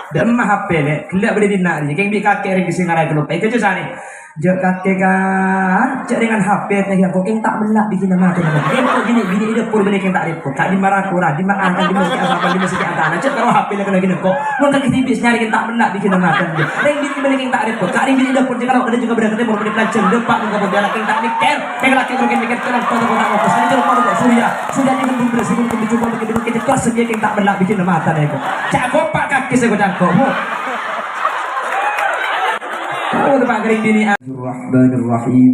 Demah HP le, kelak boleh dinak je. Keng bi kakek ring singarai kelup. Itu je sani. Je kakek kan, je dengan HP teh kok keng tak belak bikin nama teh. Keng kok gini ide pur beli keng tak repot. Tak di marah kurang, di makan di masjid apa di masjid antara. Je kalau HP le kena gini kok. Mun tak tipis nyari keng tak belak bikin nama teh. Ring beli keng tak repot. Tak ring ide pur je kalau ada juga berada mau beli pelanceng depak muka berjalan keng tak mikir. Keng laki keng mikir terang foto tak mau pesan je mau surya. Sudah di belum bersih belum dicoba bikin kelas dia keng tak belak bikin nama teh kok. Cak gopak kaki saya kok cakok. Bismillahirrahmanirrahim.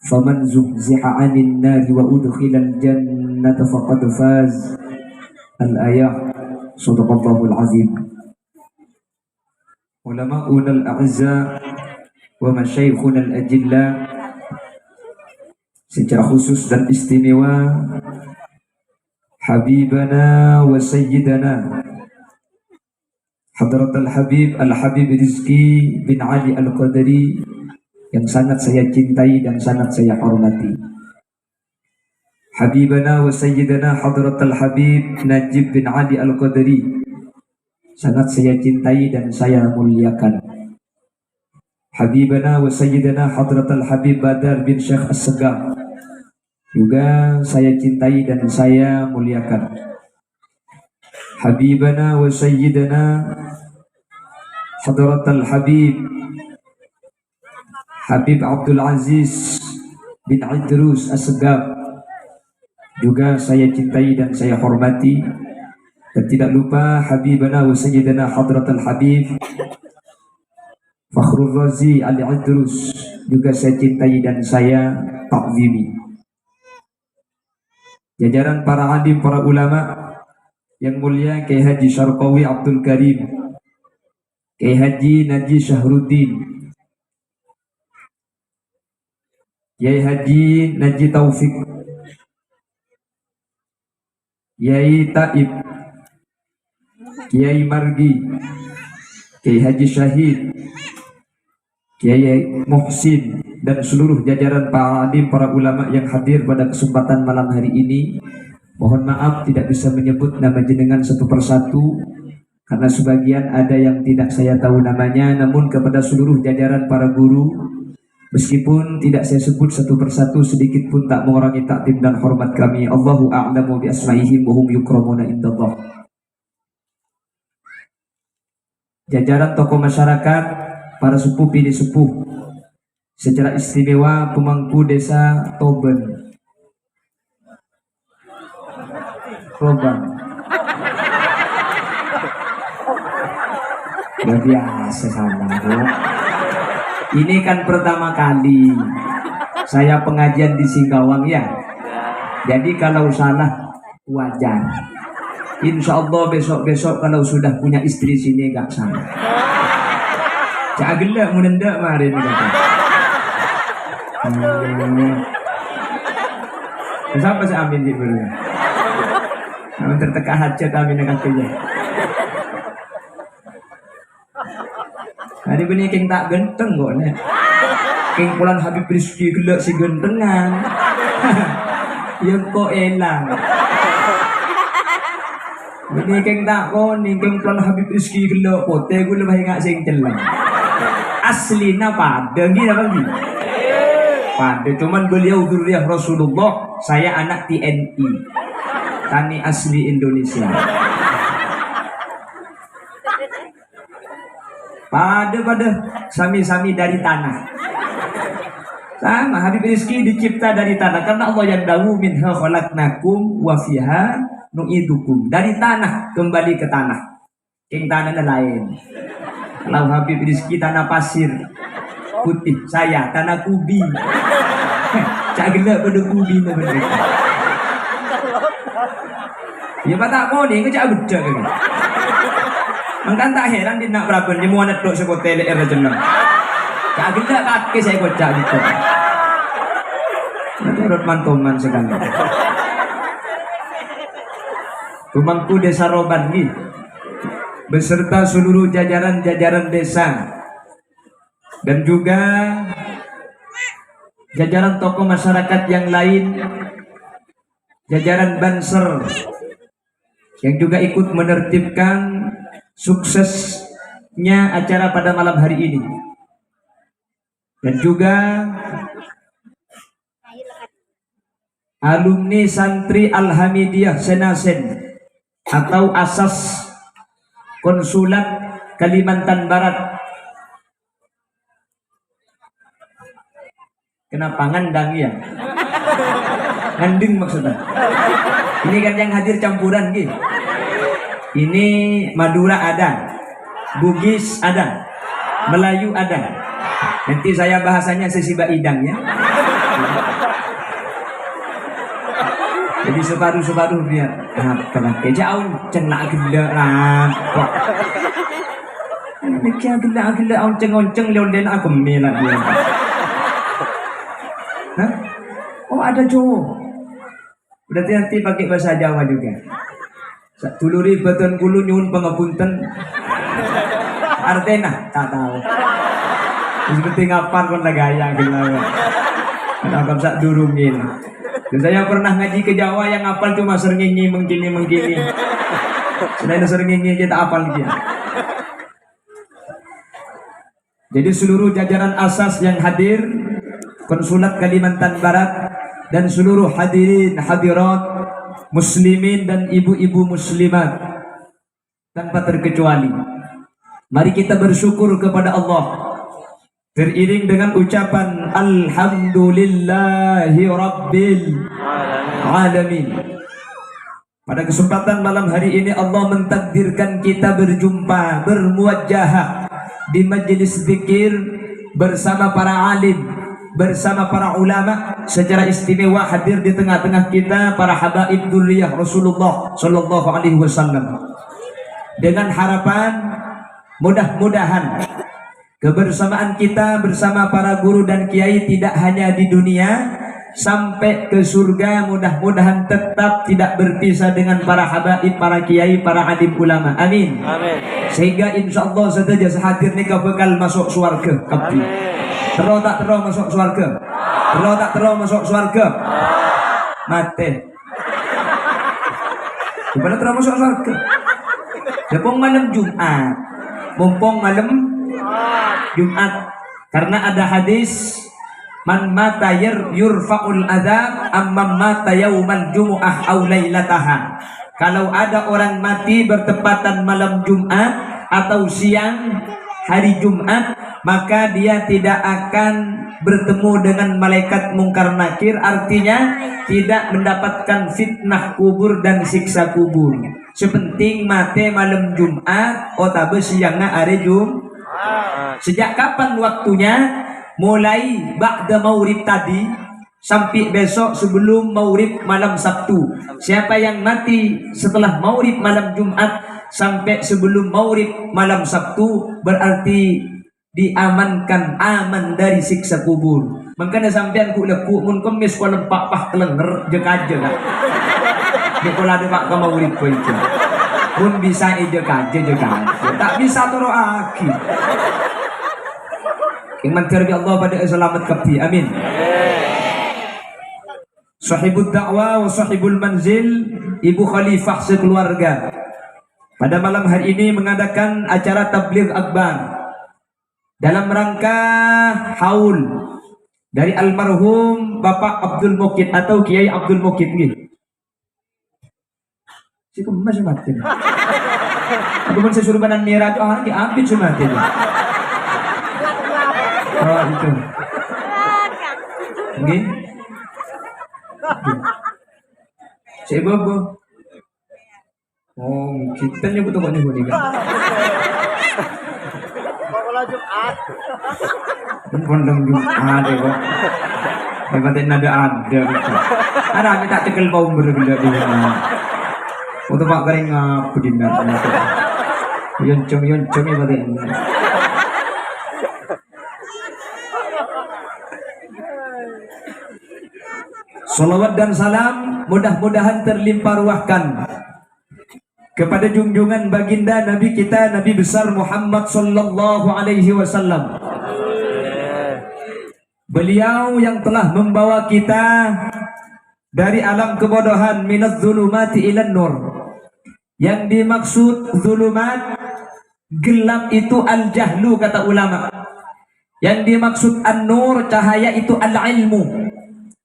Faman zuhziha 'anil nar wa udkhilal jannata faqad faz. Al-ayah. Shadaqallahul azim. Ulama'una al-a'izza wa masyayikhuna al-ajilla, secara khusus dan istimewa Habibana wa Sayyidana Hadrat Al-Habib Rizki bin Ali Al-Qadari, yang sangat saya cintai dan sangat saya hormati. Habibana wa Sayyidana Hadrat Al-Habib Najib bin Ali Al-Qadari, sangat saya cintai dan saya muliakan. Habibana wa Sayyidana Hadrat Al-Habib Badar bin Syekh As-Segaf, juga saya cintai dan saya muliakan. Habibana wa Sayyidana Hadrat Al-Habib Habib Abdul Aziz bin Idrus As-Segaf, juga saya cintai dan saya hormati. Dan tidak lupa Habibana wa Sayyidana Hadrat Al-Habib Fakhrul Razi Al-Idrus, juga saya cintai dan saya ta'zimi. Jajaran para alim, para ulama yang mulia, Kiai Haji Syarqawi Abdul Karim, Kiai Haji Naji Syahruddin, Kiai Haji Naji Taufik, Kiai Taib, Kiai Margi, Kiai Haji Syahid, Kiai Muhsin, dan seluruh jajaran para alim, para ulama yang hadir pada kesempatan malam hari ini. Mohon maaf tidak bisa menyebut nama jenengan satu persatu karena sebagian ada yang tidak saya tahu namanya. Namun kepada seluruh jajaran para guru, meskipun tidak saya sebut satu persatu, sedikit pun tak mengurangi takdim dan hormat kami. Allahu a'lamu bi asma'ihim wa hum yukramuna indallah. Jajaran tokoh masyarakat, para sepuh pilih sepuh, secara istimewa pemangku desa Toben Roban. Ya biasa sama bro. Ini kan pertama kali saya pengajian di Singkawang ya. Jadi kalau salah wajar. Insya Allah besok-besok kalau sudah punya istri sini gak salah. Cak gelak menendak mari ni kata. Siapa saya ambil di dulu? Kami tertekan hajat kami dengan kerja. Hari ini keng tak genteng kok nih. Keng pulang Habib Rizki gelak si gentengan. Yang kok elang. Ini keng tak koni, keng pulang Habib Rizki gelak pote gue lebih ngak sing celang. Aslinya pada gini apa gini? Pada cuman beliau dzurriyyah Rasulullah, saya anak TNI. Tani asli Indonesia. Pada sami-sami dari tanah. Sama Habib Rizki dicipta dari tanah karena Allah yang dawu minha khalaqnakum wa fiha nu'idukum. Dari tanah kembali ke tanah. Yang tanahnya lain. Kalau Habib Rizki tanah pasir putih, saya tanah kubi. Cak gelap pada kubi namanya. Ya pak tak mau nih, ngejak beda kan? Mangkan tak heran dia nak berapa dia mau nak dok sekotel era jenang. Cak gelap kaki saya kocak gitu. Nanti rot mantoman sekali. Pemangku desa Roban nih, beserta seluruh jajaran-jajaran desa dan juga jajaran tokoh masyarakat yang lain, jajaran Banser yang juga ikut menertibkan suksesnya acara pada malam hari ini. Dan juga alumni santri Al-Hamidiyah Senasen atau Asas Konsulat Kalimantan Barat. Kenapa ngandang ya? Nganding maksudnya. Ini kan yang hadir campuran gitu. Ini Madura ada, Bugis ada, Melayu ada. Nanti saya bahasanya sesiba idang ya. Jadi separuh-separuh biar apa kejaun cenah gila rampok. Ini kia gila onceng-onceng leon aku melak dia. Hah? Oh ada cowok. Berarti nanti pakai bahasa Jawa juga. Tuluri beton kulu nyun pengapunten. Artena tak tahu. Seperti ngapar kon gaya gila. Ada sak durungin. Dan saya pernah ngaji ke Jawa yang hafal cuma serngingi mengkini. Selain serngingi aja tak hafal dia. Jadi seluruh jajaran asas yang hadir, Konsulat Kalimantan Barat dan seluruh hadirin hadirat muslimin dan ibu-ibu muslimat tanpa terkecuali, mari kita bersyukur kepada Allah teriring dengan ucapan Alhamdulillahi Rabbil Alamin. Pada kesempatan malam hari ini Allah mentakdirkan kita berjumpa, bermuajahah di majelis zikir bersama para alim, bersama para ulama. Secara istimewa hadir di tengah-tengah kita para habaib dzurriyyah Rasulullah sallallahu alaihi wasallam. Dengan harapan mudah-mudahan kebersamaan kita bersama para guru dan kiai tidak hanya di dunia, sampai ke surga mudah-mudahan tetap tidak berpisah dengan para habaib, para kiai, para alim ulama. Amin. Amin. Sehingga insya Allah saja sehadir nikah bekal masuk surga. Amin. Terus tak terus masuk surga. Terus tak terus masuk surga. Mati. Gimana terus masuk surga? Mumpung malam Jumat. Mumpung malam Jumat. Karena ada hadis man mata yurfa'ul adzab amman mata yaumal jumu'ah aw lailataha. Kalau ada orang mati bertepatan malam Jumat atau siang hari Jumat, maka dia tidak akan bertemu dengan malaikat mungkar nakir, artinya tidak mendapatkan fitnah kubur dan siksa kubur. Sepenting mati malam Jumat atau siangnya hari Jumat. Sejak kapan waktunya? Mulai ba'da maurib tadi sampai besok sebelum maurib malam Sabtu. Siapa yang mati setelah maurib malam Jumat sampai sebelum maurib malam Sabtu berarti diamankan, aman dari siksa kubur. Makanya sampean ku leku mun kemis ku lempak pah kelenger jek aja kan. Dikola de mak maurib ko itu. Mun bisa ije kaje jek aja. Tak bisa turu aki. Iman terbi Allah pada selamat kabdi. Amin. Sahibud dakwah wa sahibul manzil, ibu khalifah sekeluarga, pada malam hari ini mengadakan acara tabligh akbar dalam rangka haul dari almarhum Bapak Abdul Mukid atau Kiai Abdul Mukid nih. Si kemas mati. Aku pun sesurbanan merah itu orang diambil cuma mati. Oh itu. Nggih. Si Bobo. Oh, kita nyebut kok nyebut kan. Kalau Jumat. Pondong Jumat ya kok. Hebatin ada. Ada minta cekel bau berbeda di sana. Untuk Pak Garing apa dinner. Yoncong ya batin. Salawat dan salam mudah-mudahan terlimpah ruahkan kepada junjungan baginda Nabi kita, Nabi besar Muhammad sallallahu alaihi wasallam. Beliau yang telah membawa kita dari alam kebodohan minadz zulumati ilan nur. Yang dimaksud zulumat Gelap itu al-jahlu kata ulama. Yang dimaksud an-nur, cahaya itu al-ilmu.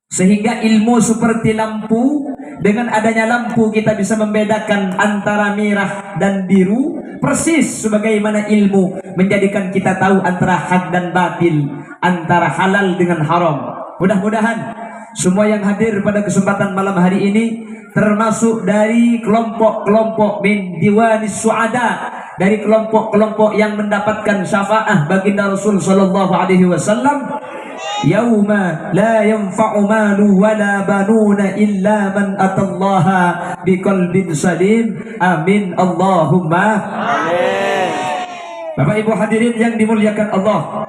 Sehingga ilmu seperti lampu, dengan adanya lampu kita bisa membedakan antara merah dan biru, persis sebagaimana ilmu menjadikan kita tahu antara hak dan batil, antara halal dengan haram. Mudah-mudahan semua yang hadir pada kesempatan malam hari ini termasuk dari kelompok-kelompok min diwanis suada, dari kelompok-kelompok yang mendapatkan syafaah baginda Rasul sallallahu alaihi wasallam, yauma la yanfa'u malu wala banuna illa man atallaha biqalbin salim. Amin Allahumma amin. Bapak Ibu hadirin yang dimuliakan Allah,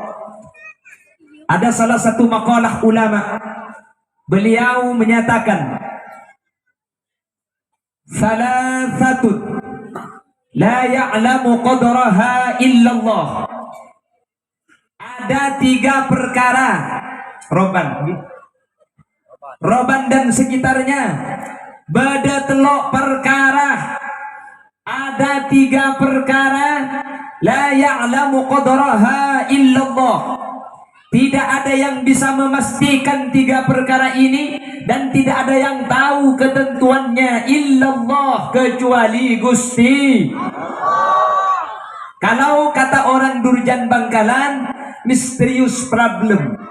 ada salah satu maqalah ulama, beliau menyatakan salasatun la ya'lamu qadraha illallah. Ada 3 perkara, Roban dan sekitarnya, beda telok perkara. Ada 3 perkara la ya'lamu qadraha illallah. Tidak ada yang bisa memastikan 3 perkara ini, dan tidak ada yang tahu ketentuannya illallah, kecuali Gusti Allah. Kalau kata orang Durjan Bangkalan, misterius problem.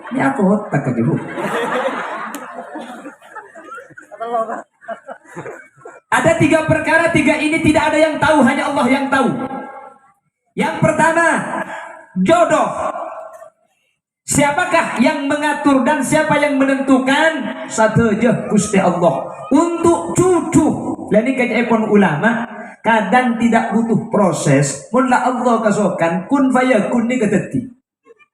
Ini aku otak aja bu. Ada 3 perkara, 3 ini tidak ada yang tahu, hanya Allah yang tahu. Yang pertama, jodoh. Siapakah yang mengatur dan siapa yang menentukan? Satu aja, Gusti Allah. Untuk cucu, ini kejaipun ulama, kadang tidak butuh proses. Mula Allah kasokan kun fayakun ni keteti.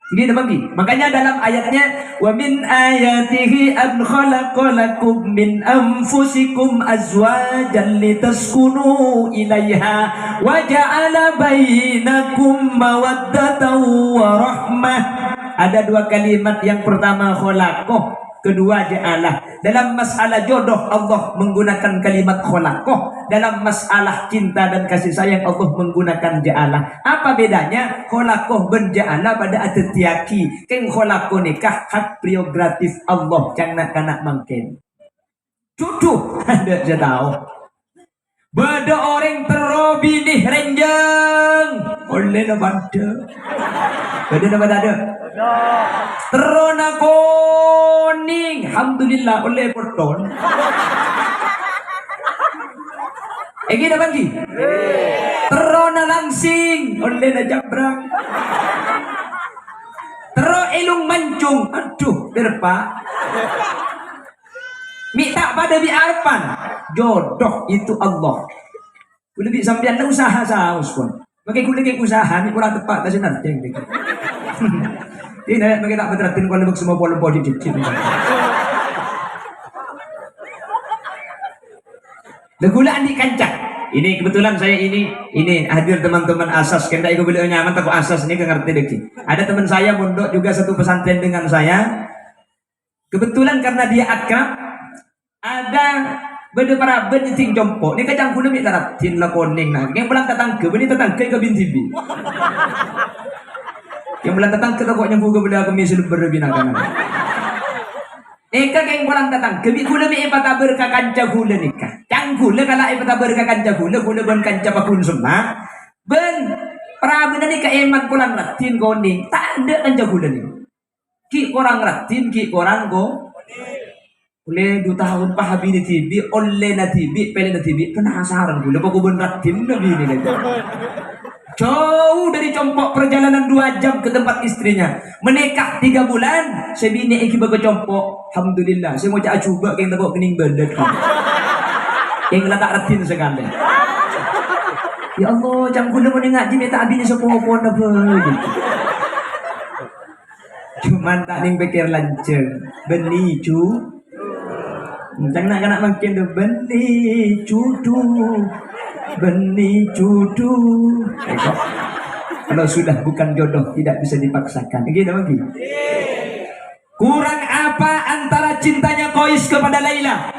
Gini bagi. Makanya dalam ayatnya, wa min ayatihi an khalaqalakum min anfusikum azwajan litaskunu ilaiha wa ja'ala bainakum mawaddatan wa rahmah. Ada 2 kalimat, yang pertama khalaqah, kedua ja'alah. Dalam masalah jodoh Allah menggunakan kalimat khalaqah, dalam masalah cinta dan kasih sayang Allah menggunakan ja'alah. Apa bedanya khalaqah ben ja'alah pada atetiaki? Keng khalaqah nikah hak prerogatif Allah, kanak-kanak mungkin cucu ada saya tahu. Beda orang terobi nih renjeng oleh nabada. Beda nabada ada. Terona koning, alhamdulillah oleh porton. Gini bagi. Terona langsing oleh na jabrang. Tero ilung mancung, aduh berpa. Minta pada biarpan. Jodoh itu Allah. Lebih sampean na usaha saus pun. Makai kulit usaha ni kurang tepat kasi nanti. Ini makai tak betratin kalau lebih semua boleh body dikit. Legulaan di kancak. Ini kebetulan saya ini hadir teman-teman asas. Kena ikut beliau nyaman takut asas ini ngerti deki. Ada teman saya mondok juga satu pesantren dengan saya. Kebetulan karena dia akrab, ada beda para benting jompo. Ni kacang kuno mi tarap tin la koning nah. Yang belang tatang ke beni tatang ke binti bi. Yang belang tatang ke kok nyampu ke beda kami sul berbinakan. Eka keng belang tatang ke bi kuno mi ipata berka kanca gula nikah. Cang gula kala ipata berka kanca gula ben kanca pakun semua. Ben prabu ni ka eman pulang ratin koning. Tak ada kanca gula ni. Ki orang ratin ki orang go. Oleh 2 tahun pahabi di TV, oleh na TV, pele na TV, penasaran gue, lepas gue beneran tim nabi ini lagi. Jauh dari compok perjalanan 2 jam ke tempat istrinya, menikah 3 bulan, saya bini yang kibar ke compok, alhamdulillah, saya mau coba yang tebak kening badan, yang letak ratin sekali. Ya Allah, jangan gue mau ngaji, minta abis sepopo apa gitu. Cuman tak ning pikir lanceng, beni cu. Jangan makin do benih cudu. Kalau sudah bukan jodoh tidak bisa dipaksakan. Gitu lagi. Kurang apa antara cintanya Qais kepada Laila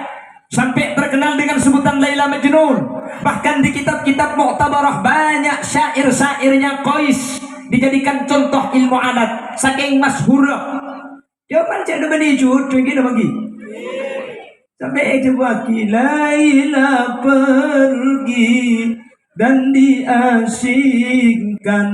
sampai terkenal dengan sebutan Laila Majnun? Bahkan di kitab-kitab Mu'tabarah banyak syair-syairnya Qais dijadikan contoh ilmu adat saking masyhurah. Ya pancen bani jodoh gitu bagi. Sampai coba Laila pergi dan diasingkan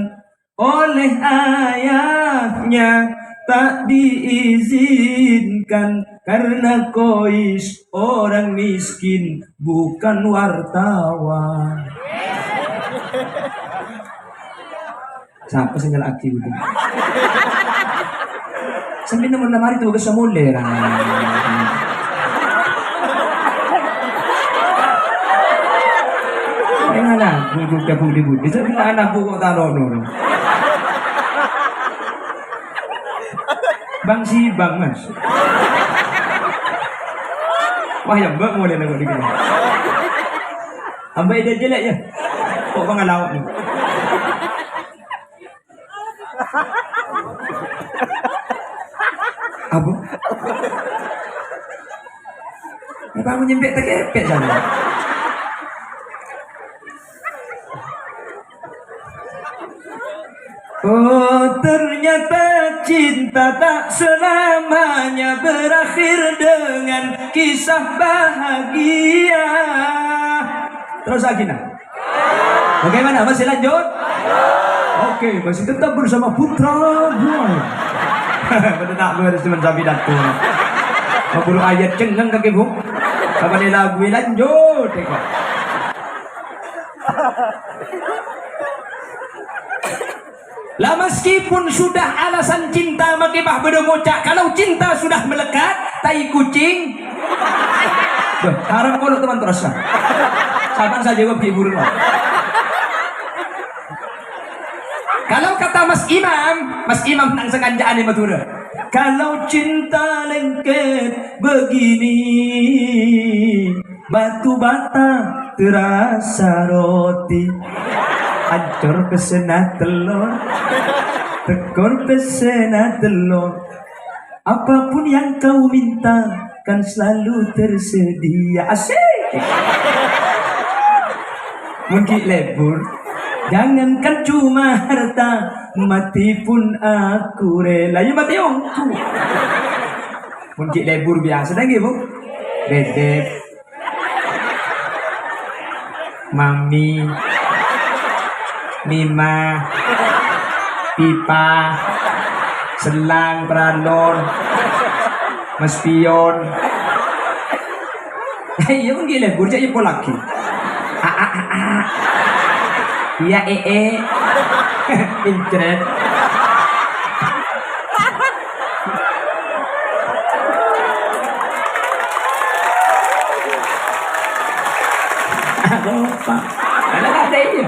oleh ayahnya, tak diizinkan karena Qais orang miskin bukan wartawan. Siapa sih lagi gitu? Sampai naman lamari itu sa mulai lah. Yang anak bubuk dabuk dibut. Itu anak bubuk taruh no. Bang si bang mas. Wah yang bang mulai nak dikit. Ambil dia jelek je. Kok bang laut ni? Apa? Apa menyempit tak kepek sana? Oh ternyata cinta tak selamanya berakhir dengan kisah bahagia. Terus lagi nak? Bagaimana? Masih lanjut? Oke, masih tetap bersama Putra Buaya. Betul tak? Harus cuma sabi datu. Mabulu ayat cengeng kaki bu. Kapan ni lagu lanjut? Tengok. Lah meskipun sudah alasan cinta makibah berdemocak, kalau cinta sudah melekat, tai kucing. Harap kau teman terus lah. Sabar saja jawab di burung. Kalau kata Mas Imam tentang sekanjaan yang Madura. Kalau cinta lengket begini, batu bata terasa roti. Hancur pesena telur, tekor pesena telur. Apapun yang kau minta kan selalu tersedia. Asik. Mungkin lebur. Jangankan cuma harta, mati pun aku rela. Ya mati ongku. Mungkin lebur biasa lagi bu. Bebek, mami, Mima, pipa, selang, peralon, mas pion. Iya mungkin lebur jadi pola lagi. Iya internet. Apa? Ada kata ini.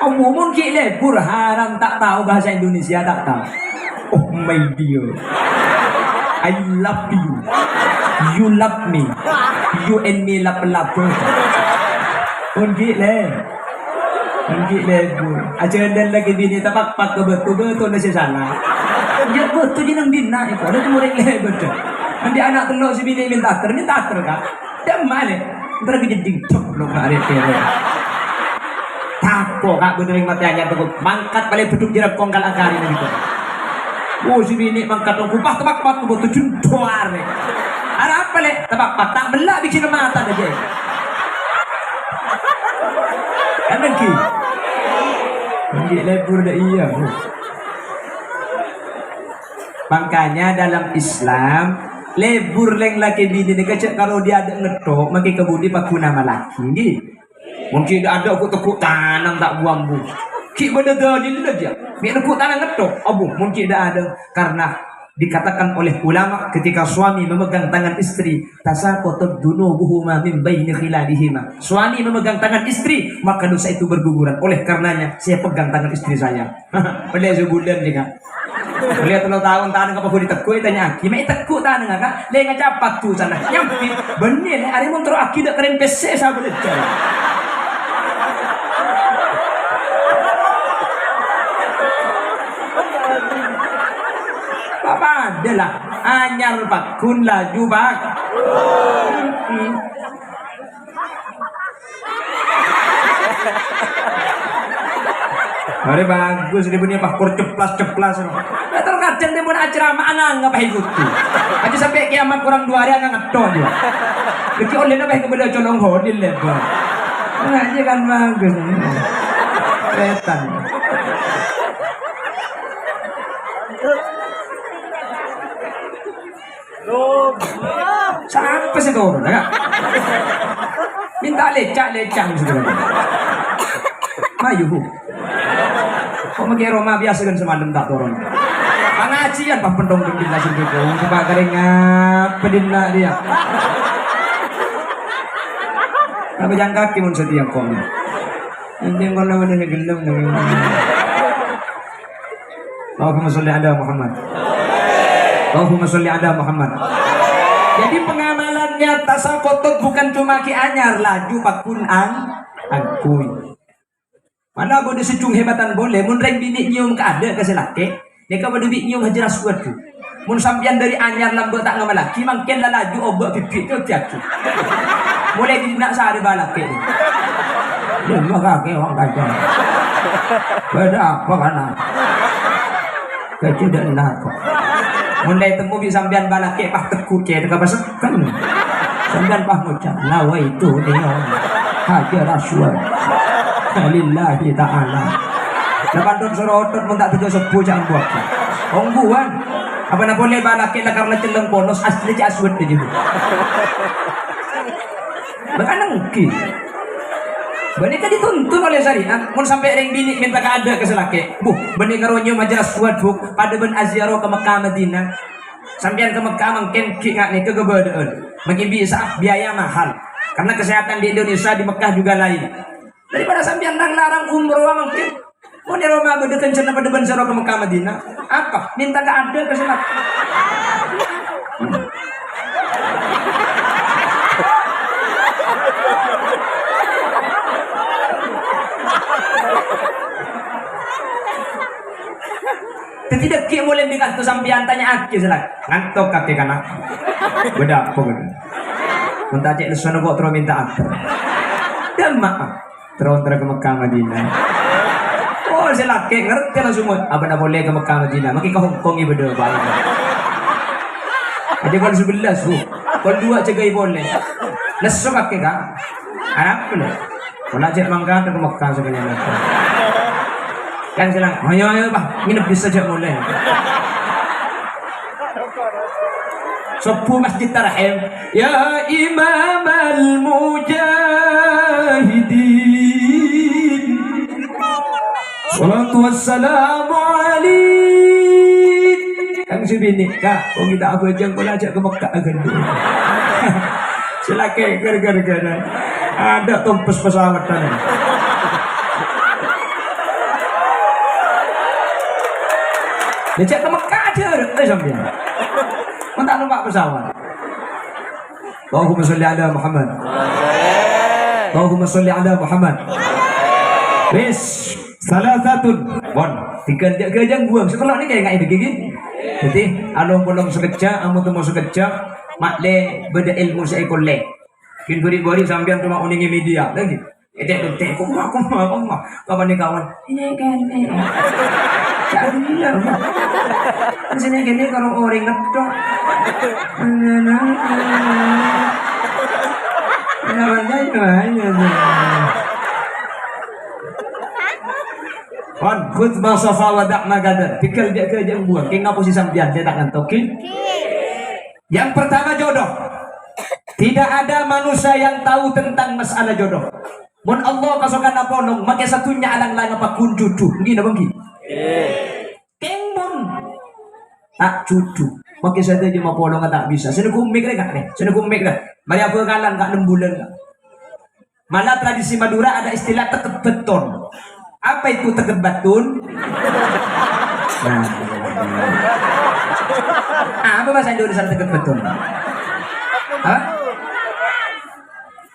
Omong lebur haram tak tahu bahasa Indonesia tak tahu. Oh my dear, I love you. You love me. You and me love. Mungkin Mungkin lebur. Ajaran lagi bini tapak pak betul nasi salah. Ya betul je nang bina itu. Ada tu murid lebur tu. Nanti anak telur si bini minta ater kak. Dia mana? Ntar lagi jadi blok nak ada tele. Tapo kak bener yang mati aja tu. Mangkat paling beduk jerap kongkal angkari gitu. Oh si bini mangkat tu kupah tapak pak tu betul juntuar ni. Ada apa le? Tapak pak tak belak bikin mata aja. Kan lagi. Mungkin lebur dah iya. Makanya dalam Islam lebur leng laki bini ni kecek kalau dia ada ngetok maki kebudi paku nama laki ni. Mungkin dia ada aku tekuk tanam tak buang bu. Ki benda dah dia aja. Biar tekuk tanam ngetok. Abu mungkin dia ada karena dikatakan oleh ulama ketika suami memegang tangan istri, tasaqatat dunubuhuma min baini khiladihima. Suami memegang tangan istri, maka dosa itu berguguran. Oleh karenanya saya pegang tangan istri saya. Boleh sebulan juga. Boleh 3 tahun tangan apa boleh tekuk tanya aki, mai tekuk tangan kak. Le ngacapat tu sana. Nyampi benih hari montro aki dak keren PC sa boleh. Apa adalah anyar bakun laju bak. Hari bagus dia punya pakur ceplas. Terkadang dia mau acara mana nggak ikut tuh. Aja sampai kiamat kurang 2 hari nggak ngetok dia. Jadi oleh apa yang kemudian colong hodil lebar. Nah dia kan bagus. Setan. Sampai sih kau orang, minta lecak segala. Mayu. Kok mungkin Roma biasa kan semalam tak turun. Pengajian pak pendong kendila sendiri. Coba keringap pedina dia. Tapi jangan kaki mun setiap kau. Nanti kalau mana gelem dengan. Allahumma sholli ala Muhammad. Allahumma sholli ala Muhammad. Jadi pengamalannya tasawuf bukan cuma ki anyar laju pakun angkui. Mana boleh secung hebatan boleh, mun reng bini nyium ke ada kasih laki, dia kau boleh bini nyium hajar aswad tu. Mun sampian dari anyar lambat tak ngamal laki, makin lah laju obak pipi tu tiap tu. Mulai di nak sehari balak ke. Dia kaki orang kacau. Beda apa kana? Kacau dan nak. Mulai temu bi sampian balak ke pah tekuk ke dekat pasal kan. Sampian pah ngucap, lawa itu dia hajar aswad. Lillahi ta'ala. Dapat don sorotot mun tak tujuh sepuh cak buat. Ongguan. Apa nak boleh balaki lah karena celeng bonus asli cak aswad dia juga. Bahkan ngki. Benika dituntun oleh syariat. Mun sampai ring bini minta ka ada keselake. Bu, benika ronyo majalah aswad bu pada ben aziarah ke Mekah Madinah. Sampean ke Mekah mungkin ki ngak ni ke gebeudeun. Mungkin bisa biaya mahal. Karena kesehatan di Indonesia di Mekah juga lain. Daripada sampean nang larang umroh mungkin mau di Roma bedekan cenah pada ban saro ke Mekah Madinah apa minta ke ada ke sana. Tidak ki mulai dikantu sampean tanya aki selak ngantok kaki kana beda apa beda minta cek lesono kok terus minta apa dan maaf terus ke Mekah Madinah. Oh, si laki ngerti lah semua. Apa nak boleh ke Mekah Madinah? Makin ke Hong Kong ni beda balik. Ada kalau 11 tu, kalau 2 cegai boleh. Lesok kaki kan? Anak pula. Kalau ajak mangga ke Mekah sebenarnya. Kan silang, ayo bah, nginep bisa saja boleh. Sepuh Masjid Tarhim, ya Imam al-Mujahidin. Salatu wassalamu alaik. Kang si bini kak, kau kita apa aja kau ajak ke Mekah akan dulu. Silakan gara-gara ada tumpes pesawat tadi. Ajak ke Mekah aja, sampai. Kau tak numpak pesawat. Allahumma sholli ala Muhammad. Allahumma sholli ala Muhammad. Wis. Salah satu, bon, tiga kerja buang. Sekolah ni kayak nggak gini. Jadi, alung bolong sekeja, amu tu mau sekeja, makle beda ilmu saya kolek. Kin beri sambian cuma uningi media lagi. Edek, kumah. Kapan ni kawan? Ini kan, tak ada. Di sini gini kalau orang ngetok, Wan, khutbah safa wa da'ma gadar. Pikir dia kerja buang. Kena posisi sambian, dia tak ngantokin. Yang pertama jodoh. Tidak ada manusia yang tahu tentang masalah jodoh. Mun Allah kasukan napolong, maka satunya alang-alang apa kun cucu. Gini bangki. Keng mun. Tak cucu. Maka saya aja mau polong tak bisa. Sini kumik dah nih. Sini kumik dah. Mari apa kalan kak 6 bulan. Malah tradisi Madura ada istilah teket beton. Apa itu teket batun? Nah, apa bahasa Indonesia teket beton? Hah?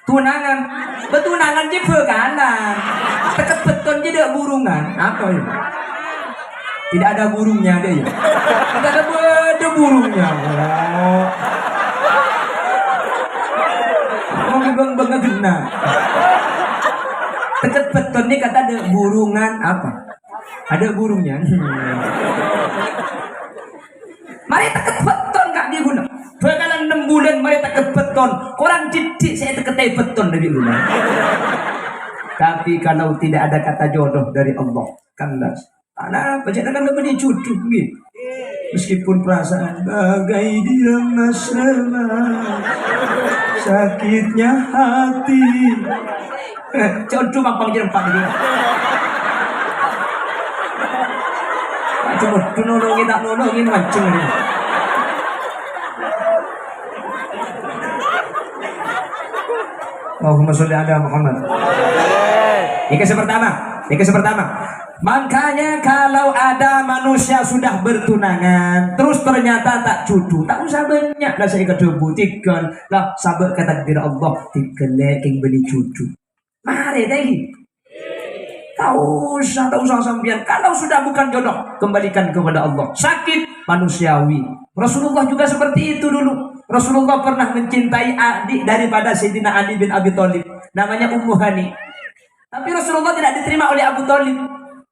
Tunangan, betunangan je berkanan. Teket beton je ada burungan. Apa itu? Tidak ada burungnya ada ya. Tidak ada burungnya. Mau bang gena. Teket beton ni kata ada burungan apa? Ada burungnya. Mari teket beton kak dia guna. Bakalan 6 bulan mari teket beton. Korang didik saya teket beton dari guna. Tapi kalau tidak ada kata jodoh dari Allah, kandas. Karena baca kan lebih jodoh gitu. Meskipun perasaan bagai dia masalah, sakitnya hati. Jodoh mampang jerempak dia. Cuma nolongin tak nolongin macam ni. Allahumma sholli ala Muhammad. Ini kisah pertama. Makanya kalau ada manusia sudah bertunangan, terus ternyata tak jodoh, tak usah banyak lah saya kata buktikan lah sabar kata takdir Allah dikelek yang beli jodoh. Mari tadi. Tak usah sampian. Kalau sudah bukan jodoh, kembalikan kepada Allah. Sakit manusiawi. Rasulullah juga seperti itu dulu. Rasulullah pernah mencintai adik daripada Sayyidina Ali bin Abi Thalib, namanya Ummu Hani. Tapi Rasulullah tidak diterima oleh Abu Thalib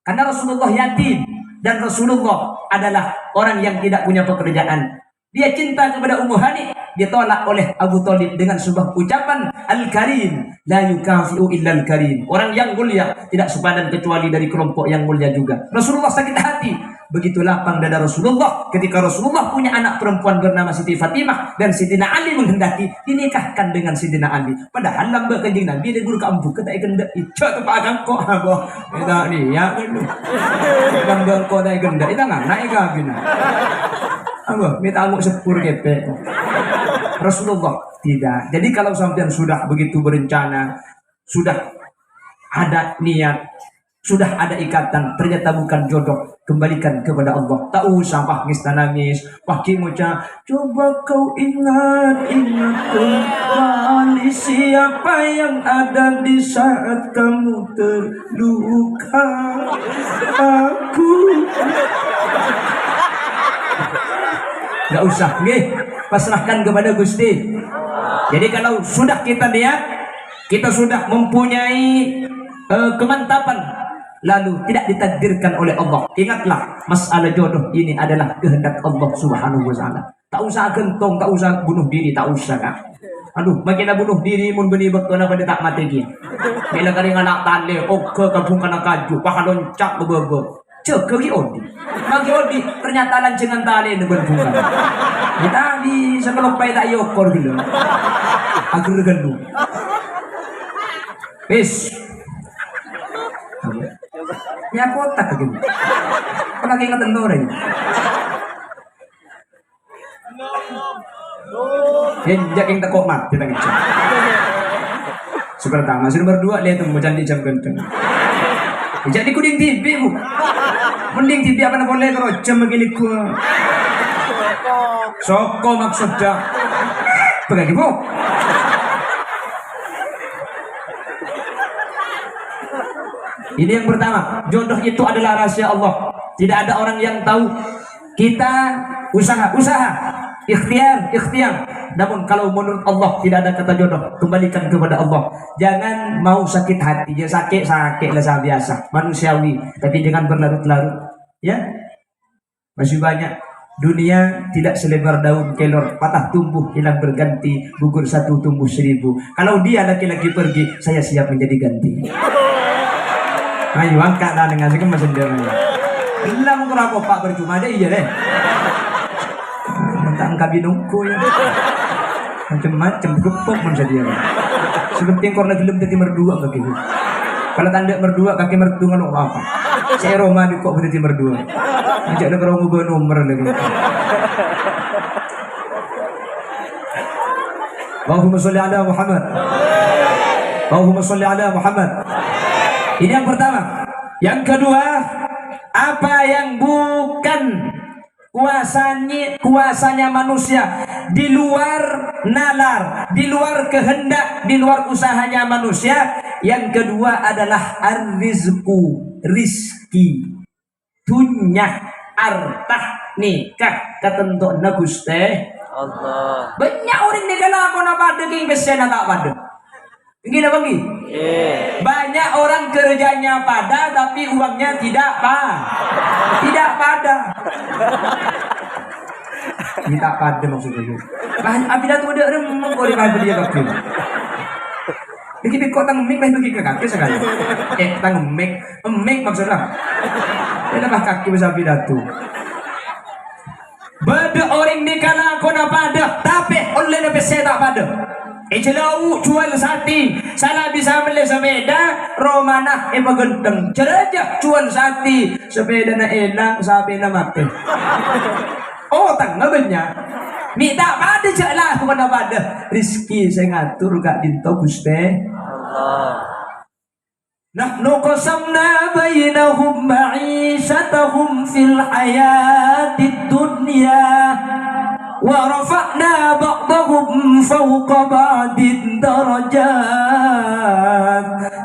karena Rasulullah yatim dan Rasulullah adalah orang yang tidak punya pekerjaan. Dia cinta kepada Ummu Hani, ditolak oleh Abu Thalib dengan sebuah ucapan Al-Karim, la yukafi'u illa Al-Karim. Orang yang mulia tidak sepadan kecuali dari kelompok yang mulia juga. Rasulullah sakit hati. Begitu lapang dada Rasulullah ketika Rasulullah punya anak perempuan bernama Siti Fatimah dan Sidina Ali menghendaki dinikahkan dengan Sidina Ali. Padahal lambat kanjeng Nabi dia guru kampung ketak kendak icak tu padang kok aboh. Kita ni ya kan. Lambat kok tak kendak kita nganak ka bina. Aboh minta amuk sepur kepek. Rasulullah tidak. Jadi kalau sampean sudah begitu berencana, sudah ada niat, sudah ada ikatan, ternyata bukan jodoh, kembalikan kepada Allah. Tak usah nangis, pakai muca. Coba kau ingat kembali siapa yang ada di saat kamu terluka. Aku. Gak usah, pasrahkan kepada Gusti. Jadi kalau sudah kita lihat, kita sudah mempunyai kemantapan, lalu tidak ditakdirkan oleh Allah. Ingatlah, masalah jodoh ini adalah kehendak Allah Subhanahu wa taala. Tak usah gentong, tak usah bunuh diri, tak usah kan. Aduh, makin bunuh diri mun beni bekto na pada tak mati gini. Bila kali anak tale, oke kampung kana kaju, pahalon cak bebe. Cek ke odi. Bagi odi ternyata lancengan tale ne bunga. Kita di sekelopai tak yokor gitu. Agar gandu. Wis. Ya kotak gitu. Kau lagi ingat orang. Hendak yang tekok mat kita ngecek. Pertama, nomor 2 lihat tuh macam di jam ganteng. Jadi kuding TV bu, mending TV apa nak boleh kalau jam begini ku. Soko maksudnya, pergi bu. Ini yang pertama, jodoh itu adalah rahasia Allah. Tidak ada orang yang tahu. Kita usaha, ikhtiar. Namun kalau menurut Allah tidak ada kata jodoh, kembalikan kepada Allah. Jangan mau sakit hati, ya sakit lah biasa, manusiawi. Tapi jangan berlarut-larut, ya. Masih banyak. Dunia tidak selebar daun kelor, patah tumbuh, hilang berganti, gugur satu tumbuh 1000. Kalau dia laki-laki pergi, saya siap menjadi ganti. Ayo angkat dah dengan segala sendiri. Hilang berapa pak percuma ada iya deh. Mentang kabinungku ya. Macam-macam gepok pun saja. Seperti yang korna film tadi merdua kaki. Kalau tanda merdua kaki mertua nggak apa. Saya Roma di kok berarti merdua. Ajak ada kerong ubah nomor lagi. Allahumma sholli ala Muhammad. Allahumma sholli ala Muhammad. Ini yang pertama. Yang kedua, apa yang bukan kuasanya manusia, di luar nalar, di luar kehendak, di luar usahanya manusia. Yang kedua adalah rizki, tunyah, artah, nikah, ketentuan Gusti Allah. Banyak orang ni kalau aku nak pada king besen tak pada. Gini bagi. Banyak orang kerjanya pada tapi uangnya tidak pada. Ini tak pada maksudnya. Bahan abida tu ada remeng kau di bahan dia kaki. Begitu kau tang mik bagi ke kaki sekali. Tang mik maksudnya. Dia bah kaki besar abida tu. Beda orang ni kana kau nak pada, tapi oleh lebih saya tak pada. Jelau jual sati, salah bisa beli sepeda, romanah pagenteng. Cerajak jual sati, sepeda na elang, sapi na mati. Oh tengah banyak. Minta pada je lah aku kena pada. Rizki saya ngatur gak dinto Gusti Allah. Nahnu qasamna bainahum ma'isyatahum fil hayatid dunya wa rafa'na ba'dahum fawqa ba'din darajat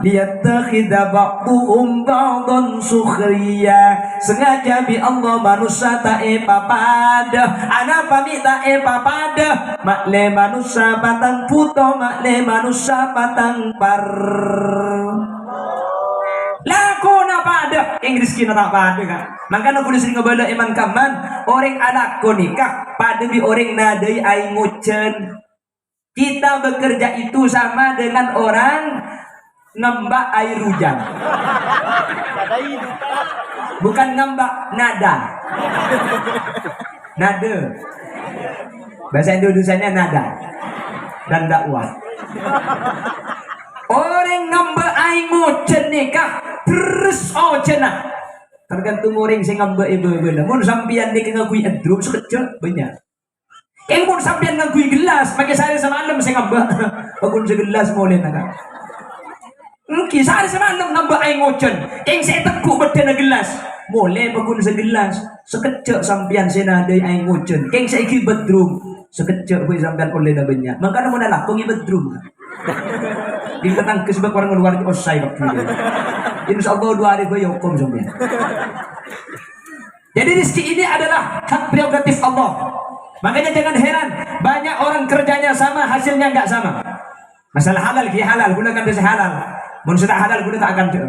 liyattakhidha ba'duhum ba'dan sukhriya. Sengaja bi Allah manusia tak papada, ana pamit tak papada. Makle manusia patang puto, makle manusia patang par. Laku na pada, yang rezeki na tak pada kan. Maka aku disini ngebala iman kaman, orang anak ko nikah pada bi orang nadai aing ngucen. Kita bekerja itu sama dengan orang ngembak air hujan. Bukan ngembak, nada. Nada. Bahasa Indonesianya nada dan dakwah. Orang ngembak air ngucen nikah terus cenah. Tergantung orang sing ngambek ibu-ibu. Mun sampean nek ngagui edrum sekejap banyak. Yang mun sampean ngagui gelas, pakai saya semalam saya ngambek. Pakun segelas boleh nak. Mungkin saya semalam ngambek air ngocen. Yang saya tekuk beden gelas. Boleh pakun segelas. Sekejap sampean saya nadai air ngocen. Yang saya ki bedrum. Sekejap boleh sampean boleh dah banyak. Maka mun lah kongi bedrum. Di ketang kesebab orang luar di osai waktu itu. InsyaAllah 2 hari gue hukum sampai. Jadi rezeki ini adalah hak prerogatif Allah. Makanya jangan heran banyak orang kerjanya sama, hasilnya nggak sama. Masalah halal ki halal, gunakan desa halal. Mun sudah halal guna tak akan ter.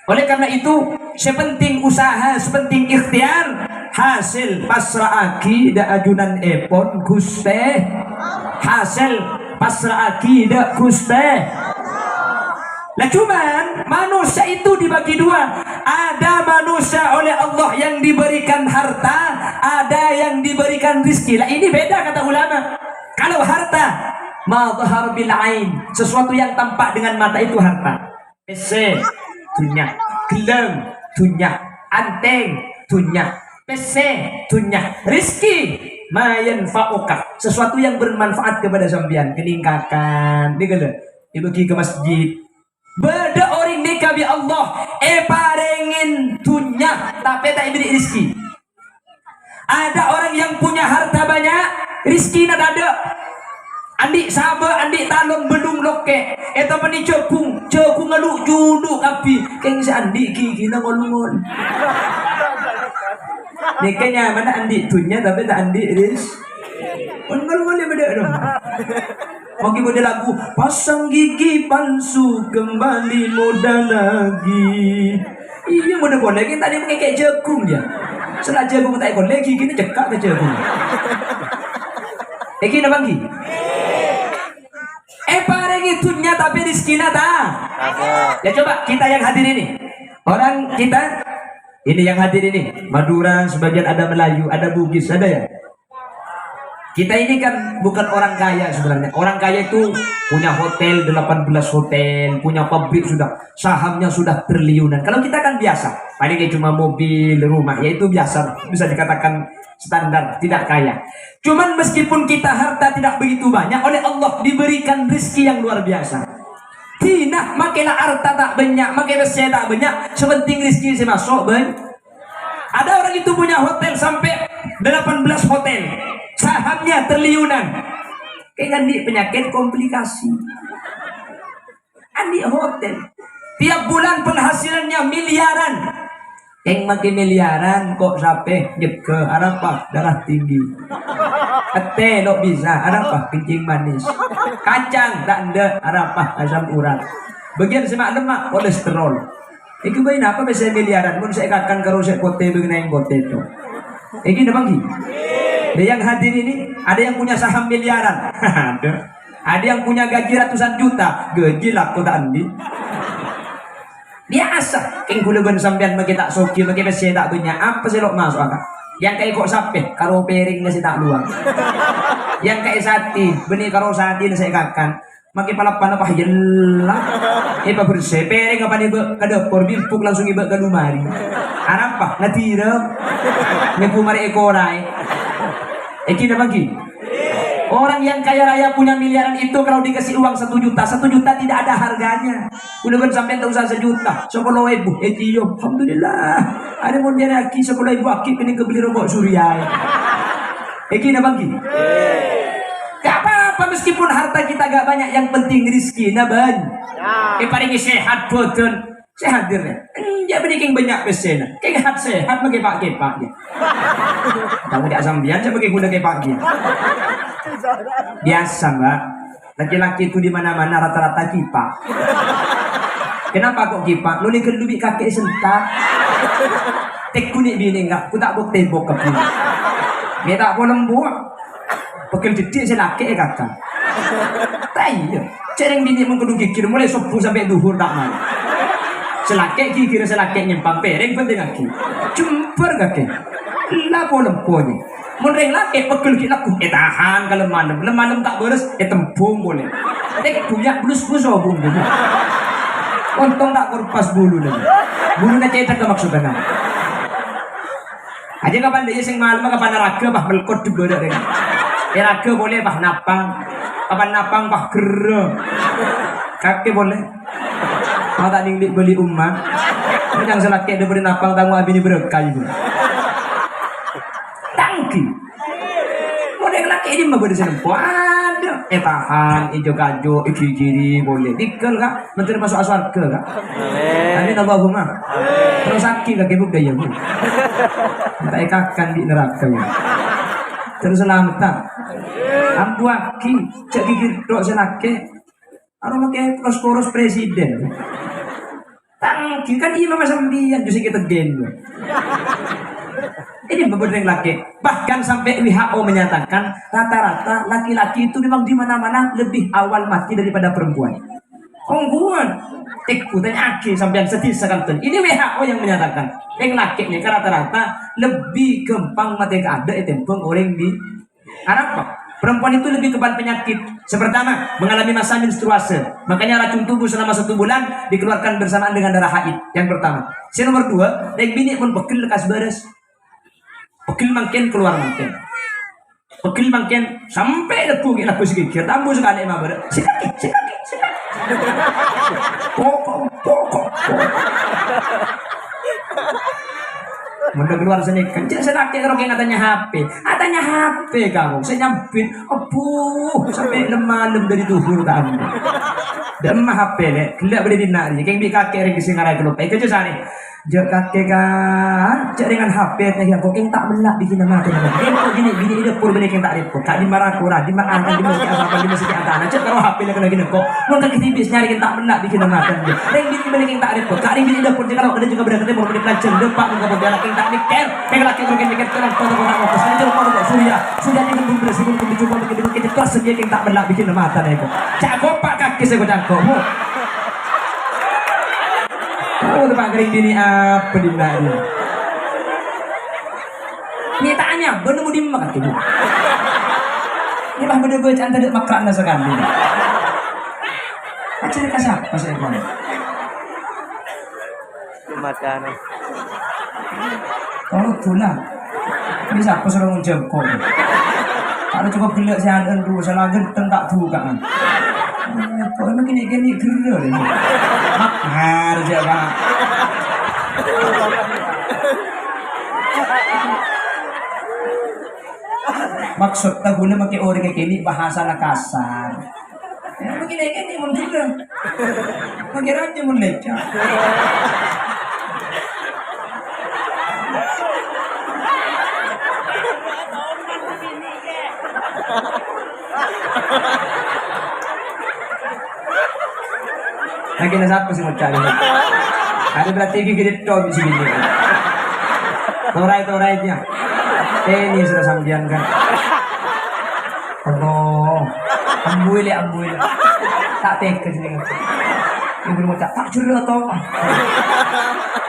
Oleh karena itu, sepenting usaha, sepenting ikhtiar, hasil pasra'aki da ajunan epon Guste. Hasil pasra'aki da Guste. Nah cuman manusia itu dibagi dua. Ada manusia oleh Allah yang diberikan harta, ada yang diberikan rizki. Lah ini beda kata ulama. Kalau harta mazhar bil ain, sesuatu yang tampak dengan mata itu harta. PC dunya, gelem dunya, anteng dunya, PC dunya. Rizki mayan fa'uka, sesuatu yang bermanfaat kepada sampean, keningkakan, digele, dibagi ke masjid. Beda orang nikah bi Allah parengin dunya tapi tak beri rizki. Ada orang yang punya harta banyak, rizki nak ada. Andi sabar, andi talon belum loke. Eta pani cekung ngaluk juluk api. Keng si andi gigi na ngol-ngol. Nikahnya mana andi dunya tapi tak andi rizki. Ngol-ngol dia beda dong. Mungkin model lagu pasang gigi palsu kembali muda lagi. Iya muda lagi tadi pakai jagung dia. Setelah jagung tak ikut lagi kini cekak ke jagung. Eki nak bagi? Pareng itunya tapi rizki nata. Ya coba kita yang hadir ini. Orang kita ini yang hadir ini Madura, sebagian ada Melayu, ada Bugis, ada ya. Kita ini kan bukan orang kaya sebenarnya. Orang kaya itu punya hotel 18 hotel, punya pabrik sudah, sahamnya sudah triliunan. Kalau kita kan biasa, paling kayak cuma mobil, rumah, ya itu biasa, bisa dikatakan standar, tidak kaya. Cuman meskipun kita harta tidak begitu banyak, oleh Allah diberikan rezeki yang luar biasa. Tidak, makailah harta tak banyak, makailah saya tak banyak, sepenting rezeki saya masuk, bang. Ada orang itu punya hotel sampai 18 hotel. Sahamnya triliunan. Kayak andi penyakit komplikasi. Andi hotel. Tiap bulan penghasilannya miliaran. Yang makin miliaran kok sampai nyeke arapa darah tinggi. Ete lo bisa arapa kencing manis. Kacang tak ada arapa asam urat. Bagian semak lemak kolesterol. Iki bayi apa bisa miliaran mun saya akan karo saya kote begini yang kote itu. Iki udah bangki. Ada yang hadir ini, ada yang punya saham miliaran. Ada yang punya gaji ratusan juta. Gaji lah kau tak andi. Biasa. King kuleban sampean bagi tak soki, bagi besi tak banyak. Apa sih lo masuk akak? Yang kayak kok sampai karo piring nasi tak luang. Yang kayak sati, benih karo sati nasi kakan. Makin palapan apa jelah. Iba bersih, piring apa nih ke dapur, bimpuk langsung iba ke lumari. Arab apa? Ngatira. Ngepumari ekorai. Eki udah bagi. Orang yang kaya raya punya miliaran itu kalau dikasih uang 1 juta, 1 juta tidak ada harganya. Udah kan sampai tak usah 1 juta, 10.000. Eki yo, alhamdulillah. Ada mau dia lagi 10.000 aki kini kebeli robot surya. Eki udah bagi. Gak apa-apa meskipun harta kita gak banyak, yang penting rezeki nah ban. Paling sehat boten. Sehat dia. Ya benih keng banyak pesen. Keng sehat bagi pak kepak dia. Kamu tidak sambian saya bagi kuda kepak dia. Biasa mbak. Laki-laki itu di mana-mana rata-rata kipak. Kenapa kok kipak? Lu nih kelubik kakek sentak. Tek kunik bini enggak. Ku tak buk tembok ke bini. Dia tak boleh lembut. Pekel didik saya laki kakak. Tapi cereng bini mengkudu kikir mulai subuh sampai duhur tak malu. Selakek kikir selakek nyempang pereng penting lagi. Jumper kaki. Lapo lemponya. Menreng laki pegel kita tahan kalau malam tak beres tembung boleh. Tek punya blus-blus obung dulu. Untung tak kurpas bulu lagi. Bulunya cetak ke maksudnya. Aja kapan dia sing malam kapan raga bah melkot di bawah deh. Raga boleh bah napang. Kapan napang bah gerem. Kaki boleh. Mau tak ninglik beli umat. Yang selakek dia beri napang tanggung abini berkah itu. Tangki. Model laki ini mah beri senempo ada. Tahan, ijo kajo, iki kiri boleh. Tikel kak, menteri masuk aswarga kak. Amin Allahumma. Terus sakit kaki buk daya bu. Tak ekakan di neraka ya. Terus selamat tak. Ampu aki, cek gigit dok selakek. Orang pakai poros presiden. Tangki kan imam sembilan justru kita gen. Ini beberapa laki. Bahkan sampai WHO menyatakan rata-rata laki-laki itu memang di mana-mana lebih awal mati daripada perempuan. Kongguan. Tanya aki sampai yang sedih sekarang. Ini WHO yang menyatakan yang laki ini rata-rata lebih gampang mati ada itu orang di Arab. Perempuan itu lebih kebal penyakit. Pertama, mengalami masa menstruasi. Makanya racun tubuh selama 1 bulan dikeluarkan bersamaan dengan darah haid. Yang pertama. Nomor 2, yang bini pun bekil lekas beres. Bekil makin keluar makin. Bekil makin sampai leku sikit. Tambuh sekali emang beres. Sikit. Pokok. Mudah keluar sini kencing selaki orang yang katanya HP kamu saya nyampit sampai malam dari duhur kamu dan mah HP le kelak boleh dinari keng bi kakek ring sing ngarai kelupai kerja sani jek kakek kan cek dengan HP nya kok keng tak belak bikin nama tu kok gini bini ide pur bini keng tak repot tak di marah kurang di makan di masjid apa di masjid antara cek kalau HP le kena gini kok mun tak tipis nyari keng tak belak bikin nama tu ring bini keng tak repot tak ring bini ide pur kalau ada juga berarti mau beli pelajar depak enggak mau dia keng tak mikir keng laki keng mikir kan foto orang mau pesan itu foto surya ini belum bersih belum dicoba bikin kelas dia keng tak belak bikin nama tu itu cak gopak kaki saya godangko oh tempat kering bini apa di mana dia ini tanya bener mau dimakan tuh ini bah bener bacaan tadi makan sekali acil kasih apa saya kawan makanan kalau tulang bisa apa suruh ngucap kok kalau cukup gelak saya ada dulu salah genteng tak buka kan kok emang gini gerel ini makar aja pak maksud tak guna pakai orang kayak gini bahasa kasar ya begini mun gerel pakai aja mun lecah Lagi na siapa sih macam ni? Ada berarti gigit top di sini. Torai-torainya. Ini sudah sambian kan. Oh, ambuil. Tak teka sini. Ibu mau tak curah atau apa?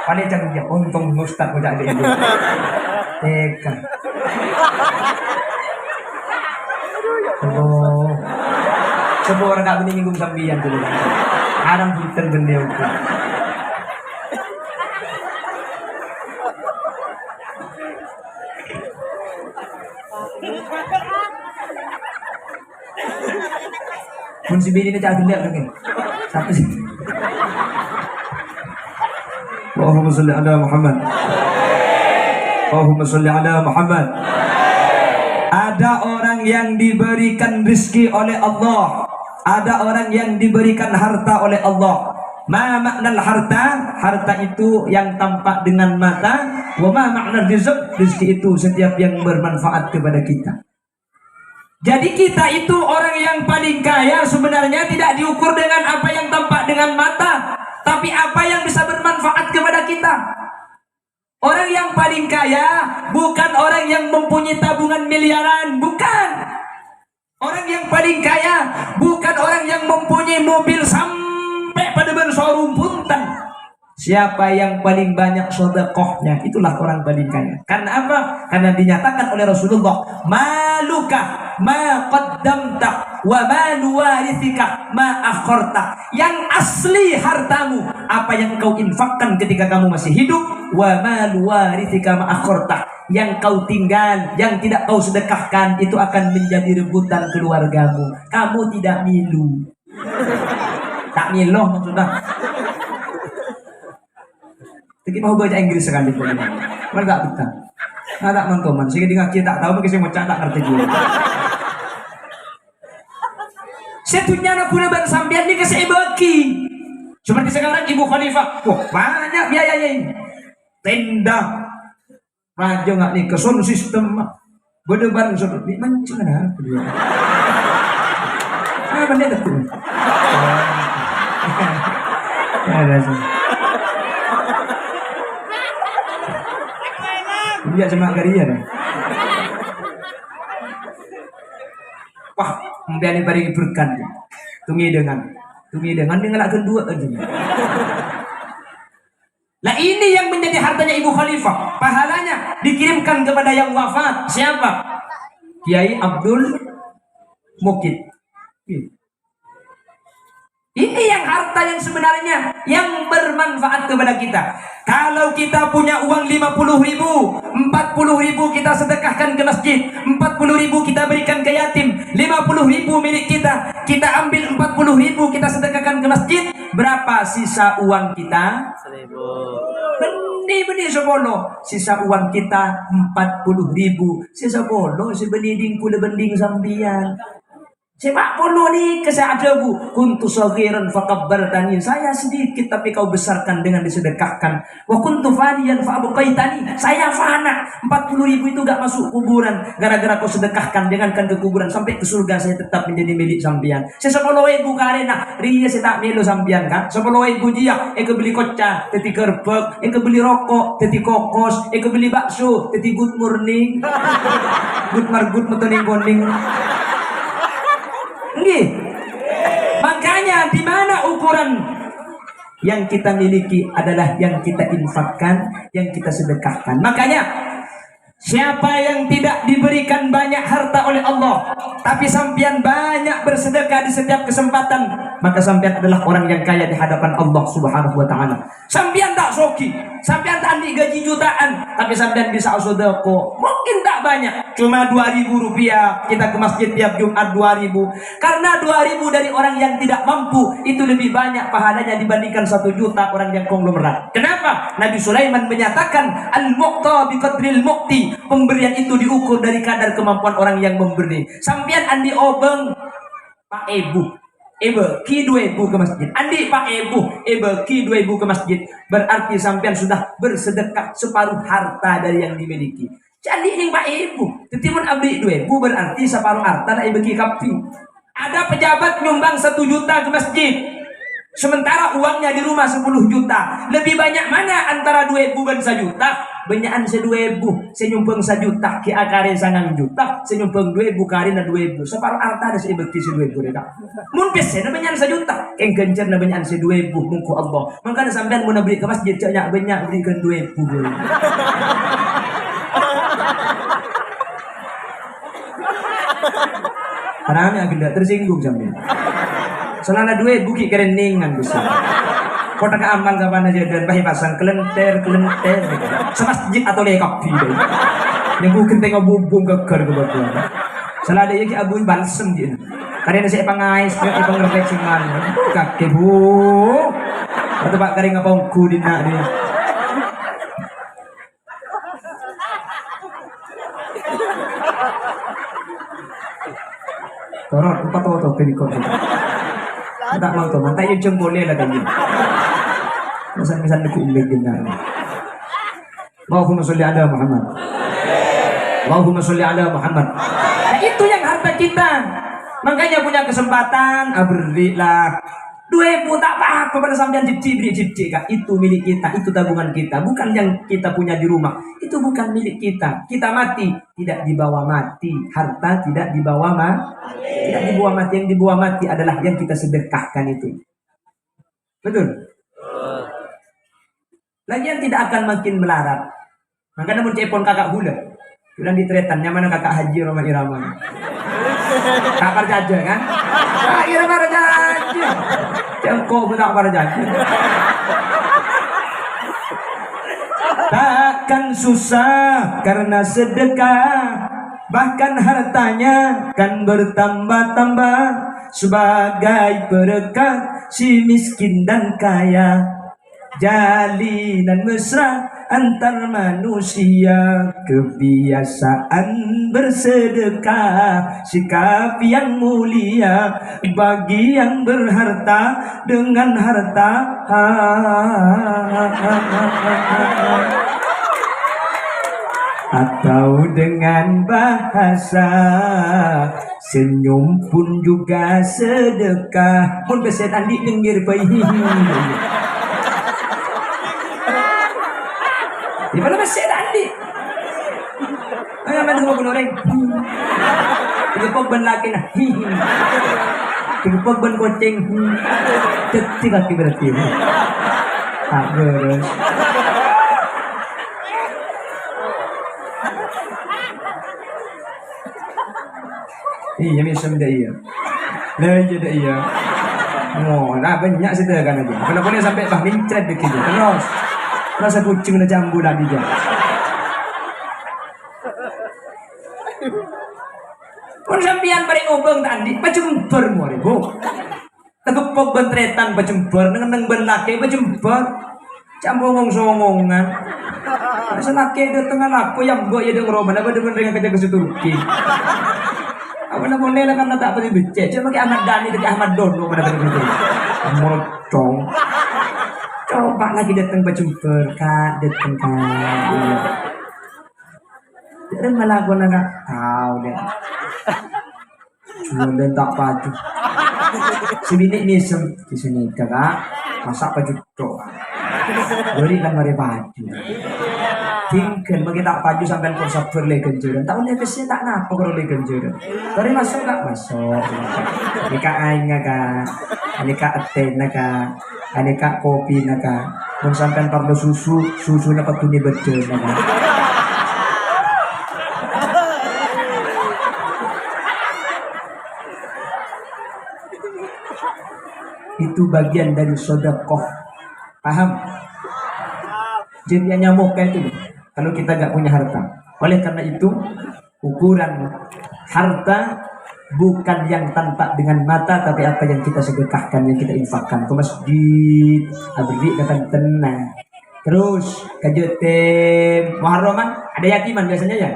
Paling jangan dia untung ustaz mau jadi ibu. Teka. Oh, coba orang tak benih minggu sambian dulu. Haram puter benda itu. Pun si bini ni tak ada lagi. Satu sih. Allahumma salli ala Muhammad. Allahumma salli ala Muhammad. Ada orang yang diberikan rezeki oleh Allah. Ada orang yang diberikan harta oleh Allah. Ma makna harta? Harta itu yang tampak dengan mata. Wa ma makna rizq? Rezeki itu setiap yang bermanfaat kepada kita. Jadi kita itu orang yang paling kaya sebenarnya tidak diukur dengan apa yang tampak dengan mata, tapi apa yang bisa bermanfaat kepada kita. Orang yang paling kaya bukan orang yang mempunyai tabungan miliaran, bukan. Orang yang paling kaya bukan orang yang mempunyai mobil sampai pada bershowroom punten. Siapa yang paling banyak sedekahnya, itulah orang paling kaya. Karena apa? Karena dinyatakan oleh Rasulullah, maluka ma qaddamta wa malu warithika ma akharta. Yang asli hartamu, apa yang kau infakkan ketika kamu masih hidup, wa malu warithika ma akharta. Yang kau tinggal, yang tidak kau sedekahkan, itu akan menjadi rebutan keluargamu. Kamu tidak milu. Tak miloh maksudnya. Tapi mau baca Inggris sekali pun. Mana tak betul. Ada teman-teman. Sehingga dia kita tak tahu mungkin saya tak ngerti juga. Setunya anak pula bang sambian ni kasih bagi. Seperti sekarang Ibu Khalifah. Wah banyak biayanya ini. Tenda. Raja nggak nih keson sistem. Berdeban sobat. Mancing ada. Ah benda tu. Ada sih. Dia cuma garian. Wah, mbiani bari berkan. Tungi dengan dengan kedua aja. Lah ini yang menjadi hartanya Ibu Khalifah. Pahalanya dikirimkan kepada yang wafat. Siapa? Kiai Abdul Mukid. Ini yang harta yang sebenarnya yang bermanfaat kepada kita. Kalau kita punya uang 50.000, 40.000 kita sedekahkan ke masjid, 40.000 kita berikan ke yatim, 50.000 milik kita, kita ambil 40.000 kita sedekahkan ke masjid, berapa sisa uang kita? 1.000. Benih sebolo, sisa uang kita 40.000. Sisa bolo, sebenih kula bending sambian. Sepak bola ni kesal ada bu. Kuntu saghiran fakabbartani. Saya sedikit tapi kau besarkan dengan disedekahkan. Wa kuntu faniyan fa'abqaitani. Saya fana. 40.000 itu gak masuk kuburan. Gara-gara kau sedekahkan dengankan ke kuburan sampai ke surga saya tetap menjadi milik sambian. Saya 10.000 karena ria saya tak melu sambian kan. 10.000 dia. Eka beli kocak, teti kerbek. Eka beli rokok, teti kokos. Eka beli bakso, teti good morning. Good margut metening goning. Nggih. Makanya di mana ukuran yang kita miliki adalah yang kita infakkan, yang kita sedekahkan. Makanya siapa yang tidak diberikan banyak harta oleh Allah, tapi sampian banyak bersedekah di setiap kesempatan, maka sampian adalah orang yang kaya di hadapan Allah Subhanahu wa taala. Sampian tak soki, sampian tak ambil gaji jutaan, tapi sampian bisa sedekah. Mungkin tak banyak, cuma 2.000 rupiah kita ke masjid tiap Jumat 2.000. Karena 2.000 dari orang yang tidak mampu itu lebih banyak pahalanya dibandingkan 1 juta orang yang konglomerat. Kenapa? Nabi Sulaiman menyatakan al-muqta biqadril muqti. Pemberian itu diukur dari kadar kemampuan orang yang memberi. Sampian andi obeng Pak Ibu ki 2.000 ke masjid. Andi Pak Ibu ki 2.000 ke masjid. Berarti sampian sudah bersedekah separuh harta dari yang dimiliki. Jadi ini Pak Ibu tetimun abdi 2.000 berarti separuh harta dari bagi kapi. Ada pejabat nyumbang 1 juta ke masjid. Sementara uangnya di rumah 10 juta. Lebih banyak mana antara 2.000 dan 1 juta? Banyakan 2.000. Senyumpeng 1 juta ki akare 9 juta. Senyumpeng 2.000 kari na 2.000. Separuh harta ada seibekti 2.000 reka. Mun pesen na banyakan 1 juta. Keng kencer na banyakan 2.000 mungku Allah. Makanya sampean mun beli ke masjid banyak belikan 2.000. Karena agak tersinggung sampean. Selana duit buki kereningan bisa. Kota ke aman kapan aja dan bahi pasang kelenter. Semasjid atau lekap video. Yang bukan tengok bubung keker kebetulan. Selada ya ki abun balsem gitu. Karena saya pangais, saya pengerek cuman. Kakek bu. Atau pak kering apa ongku di nak dia. Torot 4 auto pelikot. Tak mau tuh, mata ujung boleh lah tadi. Misal aku ilik benar. Allahumma sholli ala Muhammad. Allahumma sholli ala Muhammad. Nah, itu yang harta kita. Makanya punya kesempatan, berilah. 2.000 tak apa-apa pada sampean cipci kak. Itu milik kita, itu tabungan kita. Bukan yang kita punya di rumah. Itu bukan milik kita. Kita mati, tidak dibawa mati. Harta tidak dibawa mati. Tidak dibawa mati. Yang dibawa mati adalah yang kita sedekahkan itu. Betul? Lagian tidak akan makin melarat. Makanya mun cepon kakak hula. Bilang di tretan, mana kakak Haji Roma Irama. Kakak jaja kan? Irama jaja. Cengkok pun tak jaja. Takkan susah karena sedekah. Bahkan hartanya kan bertambah-tambah. Sebagai perekat si miskin dan kaya. Jalinan mesra antar manusia, kebiasaan bersedekah, sikap yang mulia bagi yang berharta dengan harta. Atau dengan bahasa senyum pun juga sedekah. Pun besetan di nenggir bayi. Di mana masih tadi? Ay, naman mo kuno rin. Tigpog ban laki na. Tigpog ban kucing. Tiga berarti. Agak. Iya, misal dah iya. Lagi dah iya. Oh, nah banyak sih kan aja. Kalau boleh sampai bah mincret begitu. Terus. Rasa kucing na jambu lagi dia. Kung sampian paring ubang tadi, pacumper mo rin po. Nagupog bantretan pacumper, nang banlaki pacumper. Cambongong songongan. Sa laki ito nga lako, yamgo yun yung roman, naba naman rin ang kanya gusto Turki. Ako na muna lang ang natapat yung bitche. Diyan magi Ahmad Dhani, kaya Ahmad Dono, manapin yung bitche. Ang morotong. Coba lagi datang berjumpa kak, datang kak. Dan malah gue nggak tahu deh. Cuma dan tak padu. Si bini ni di sini kakak masak baju tok. Beri kan mari baju. Tinggal bagi tak baju sampai kau sabar le genjuran. Tahun ni biasanya tak napa kalau le genjuran. Dari masuk tak masuk. Nika aing kak, nika eten kak. Aneka kopi naka, kung sampai parlo susu na patuni betul naka. Itu bagian dari sedekah. Paham? Jadi nyamuk kayak itu. Kalau kita gak punya harta. Oleh karena itu, ukuran harta bukan yang tampak dengan mata, tapi apa yang kita sedekahkan, yang kita infakkan ke masjid, abri kata tenang. Terus kejetem Muharraman ada yatiman biasanya ya.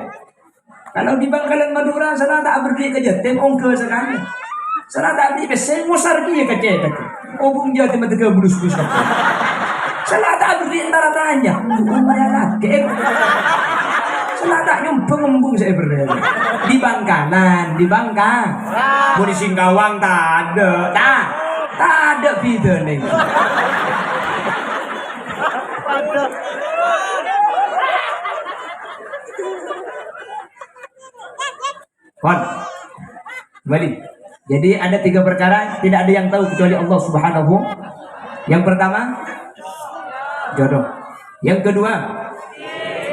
Kalau di Bangkalan Madura sana tak abri kejetem ongke sekali. Sana tak abri pesen musar kia kecet. Obung dia tempat tiga bulus-bulus kata. Sana tak abri antara tanya. Mana lagi? Sana tak nyumpeng saya berdua. Di Bangkalan, di Bangka. Mau di Singkawang tak ada. Nah, Tak ada beda nih. Kon, kembali. Jadi ada 3 perkara tidak ada yang tahu kecuali Allah Subhanahu. Yang pertama, jodoh. Yang kedua,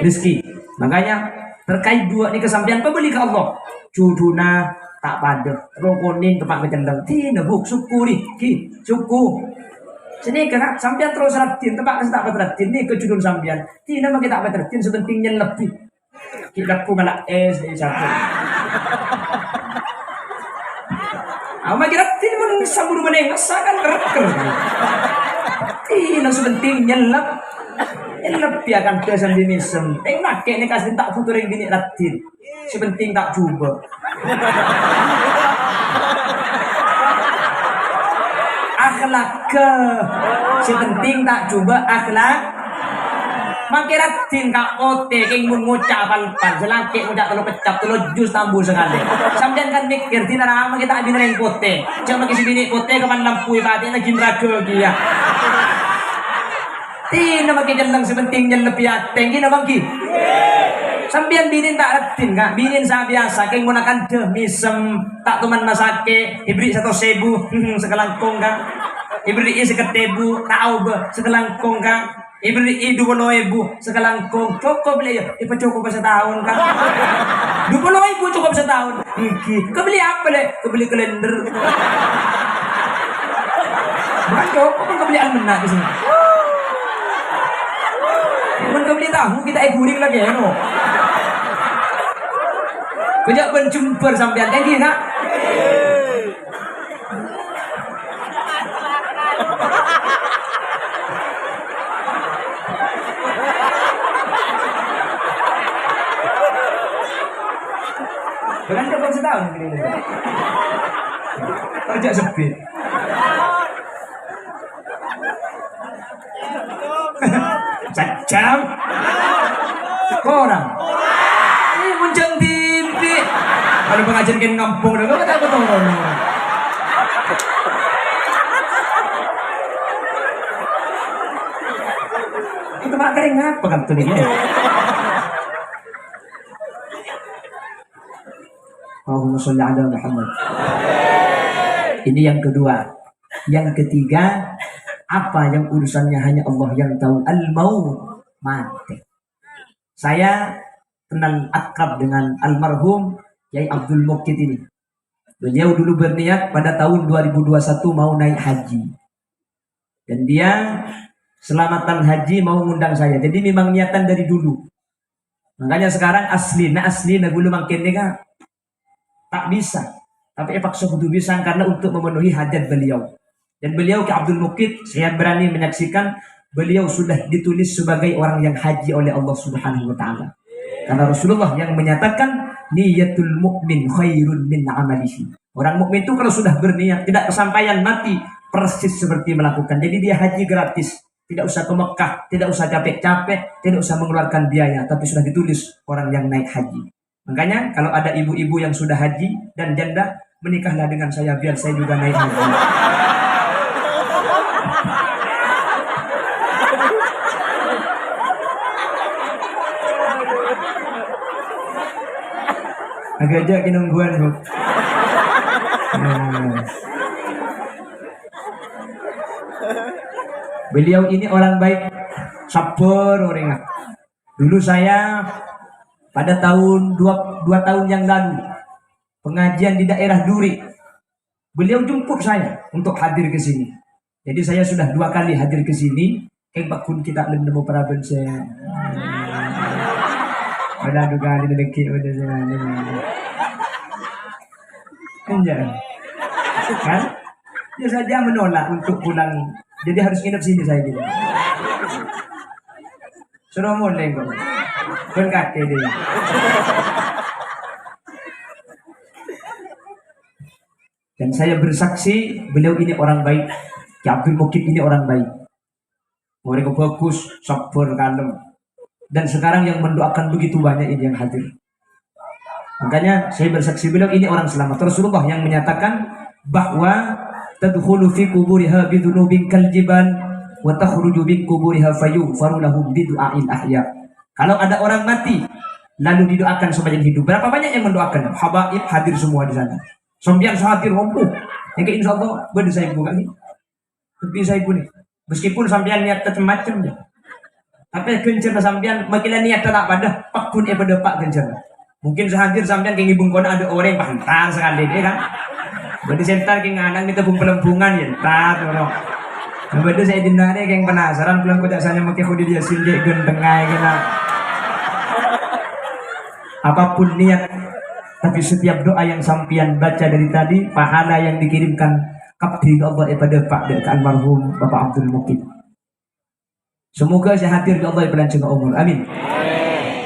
rezeki. Makanya terkait 2 ini kesampian pembeli ke Allah. Juduna tak pada rokonin tempat kecendang. Tina buk syukuri ki syukur. Sini kena sampian terus ratin tempat tak ratin ni ke judul sampian. Tina mah kita ratin sebentingnya lebih. Kita ku malah es dari satu. Ama kira tin mun sambur meneng sakan kereker. Tina sebentingnya lebih akan kesan dimisem. Enak kayak ni kasih tak futur yang bini ratin. Sepenting tak coba. Akhlak ke sepenting tak coba akhlak. Makiratin kak ote keng mengucap pan selangke ngucap telo pecap telo jus tambul sekali. Sampeyan kan mikir tina nama kita abin reng kote. Cuma kisi bini kote kapan lampu pati na jimraga dia. Tina makin jendang sepentingnya lebih ateng gina bangki. Sambian binin tak ratin kak, binin sa biasa keng gunakan misem tak tuman masake, ibri 1.000 sekelangkong kak, ibri seketebu tau be sekelangkong kak, ibri 20.000 sekelangkong cukup beli ya, ipa cukup setahun kak, 20.000 cukup setahun, kebeli apa le? Kebeli kalender, bukan cukup kan kebeli almena di sini. Mun beli tahu kita guring lagi ya no. Kejak berjumpa sampean lagi nak. Bukan dapat setahun ini. Kerja sepi. Jam orang ini muncul TV kalau pengajian ke kampung dulu kata aku tahu itu mak kering apa kan tuh ini Allahumma sholli ala Muhammad. Ini yang kedua. Yang ketiga, apa yang urusannya hanya Allah yang tahu, al-maut, mati. Saya kenal akrab dengan almarhum Kiai Abdul Muqit ini. Beliau dulu berniat pada tahun 2021 mau naik haji. Dan dia selamatan haji mau ngundang saya. Jadi memang niatan dari dulu. Makanya sekarang asli gulu makin kan tak bisa. Tapi paksa kudu bisa karena untuk memenuhi hajat beliau. Dan beliau ke Abdul Muqit, saya berani menyaksikan beliau sudah ditulis sebagai orang yang haji oleh Allah Subhanahu wa taala. Karena Rasulullah yang menyatakan niyatul mu'min khairun min amalihi. Orang mukmin itu kalau sudah berniat tidak kesampaian mati persis seperti melakukan. Jadi dia haji gratis, tidak usah ke Mekah, tidak usah capek-capek, tidak usah mengeluarkan biaya, tapi sudah ditulis orang yang naik haji. Makanya kalau ada ibu-ibu yang sudah haji dan janda, menikahlah dengan saya biar saya juga naik haji. Agak aja kinungguan bu. Beliau ini orang baik, sabar orang. Dulu saya pada tahun 2 tahun yang lalu pengajian di daerah Duri. Beliau jemput saya untuk hadir ke sini. Jadi saya sudah 2 kali hadir ke sini. Pak kun kita belum nemu peraban saya. Ada 2 kali dedeki udah saya. Kan? Dia saja menolak untuk pulang. Jadi harus nginep sini saya gitu. Suruh mulai kok. Kan kakek dia. Dan saya bersaksi beliau ini orang baik. Ki Abdul Muqit ini orang baik. Mereka bagus, sabar, kalem. Dan sekarang yang mendoakan begitu banyak ini yang hadir. Makanya saya bersaksi beliau ini orang selamat. Rasulullah yang menyatakan bahwa tadkhulu fi quburiha bidunubin kaljibal wa takhruju min quburiha fayughfaru lahum bidu'ail ahya. Kalau ada orang mati lalu didoakan sebanyak hidup, berapa banyak yang mendoakan? Habaib hadir semua di sana. Sambian hadir rompuh. Yang insyaallah benda saya bukan ni. Tapi saya pun ni. Meskipun sambian niat macam-macam je. Tapi kencer sambian makin niat tak pada pakun pada pak kencer. Mungkin sehadir sambian ke ibung kona ada orang pantar sekali dia kan. Berarti sentar ke nganang kita pun pelempungan ya, tar orang. Berarti saya dinari yang penasaran pulang kota sana makai kodi dia singgih gendengai kena. Apapun niat, tapi setiap doa yang sampian baca dari tadi, pahala yang dikirimkan kabdi Allah kepada Pak Dek almarhum Bapak Abdul Mukid. Semoga saya hadir di Allah berlanjut umur. Amin.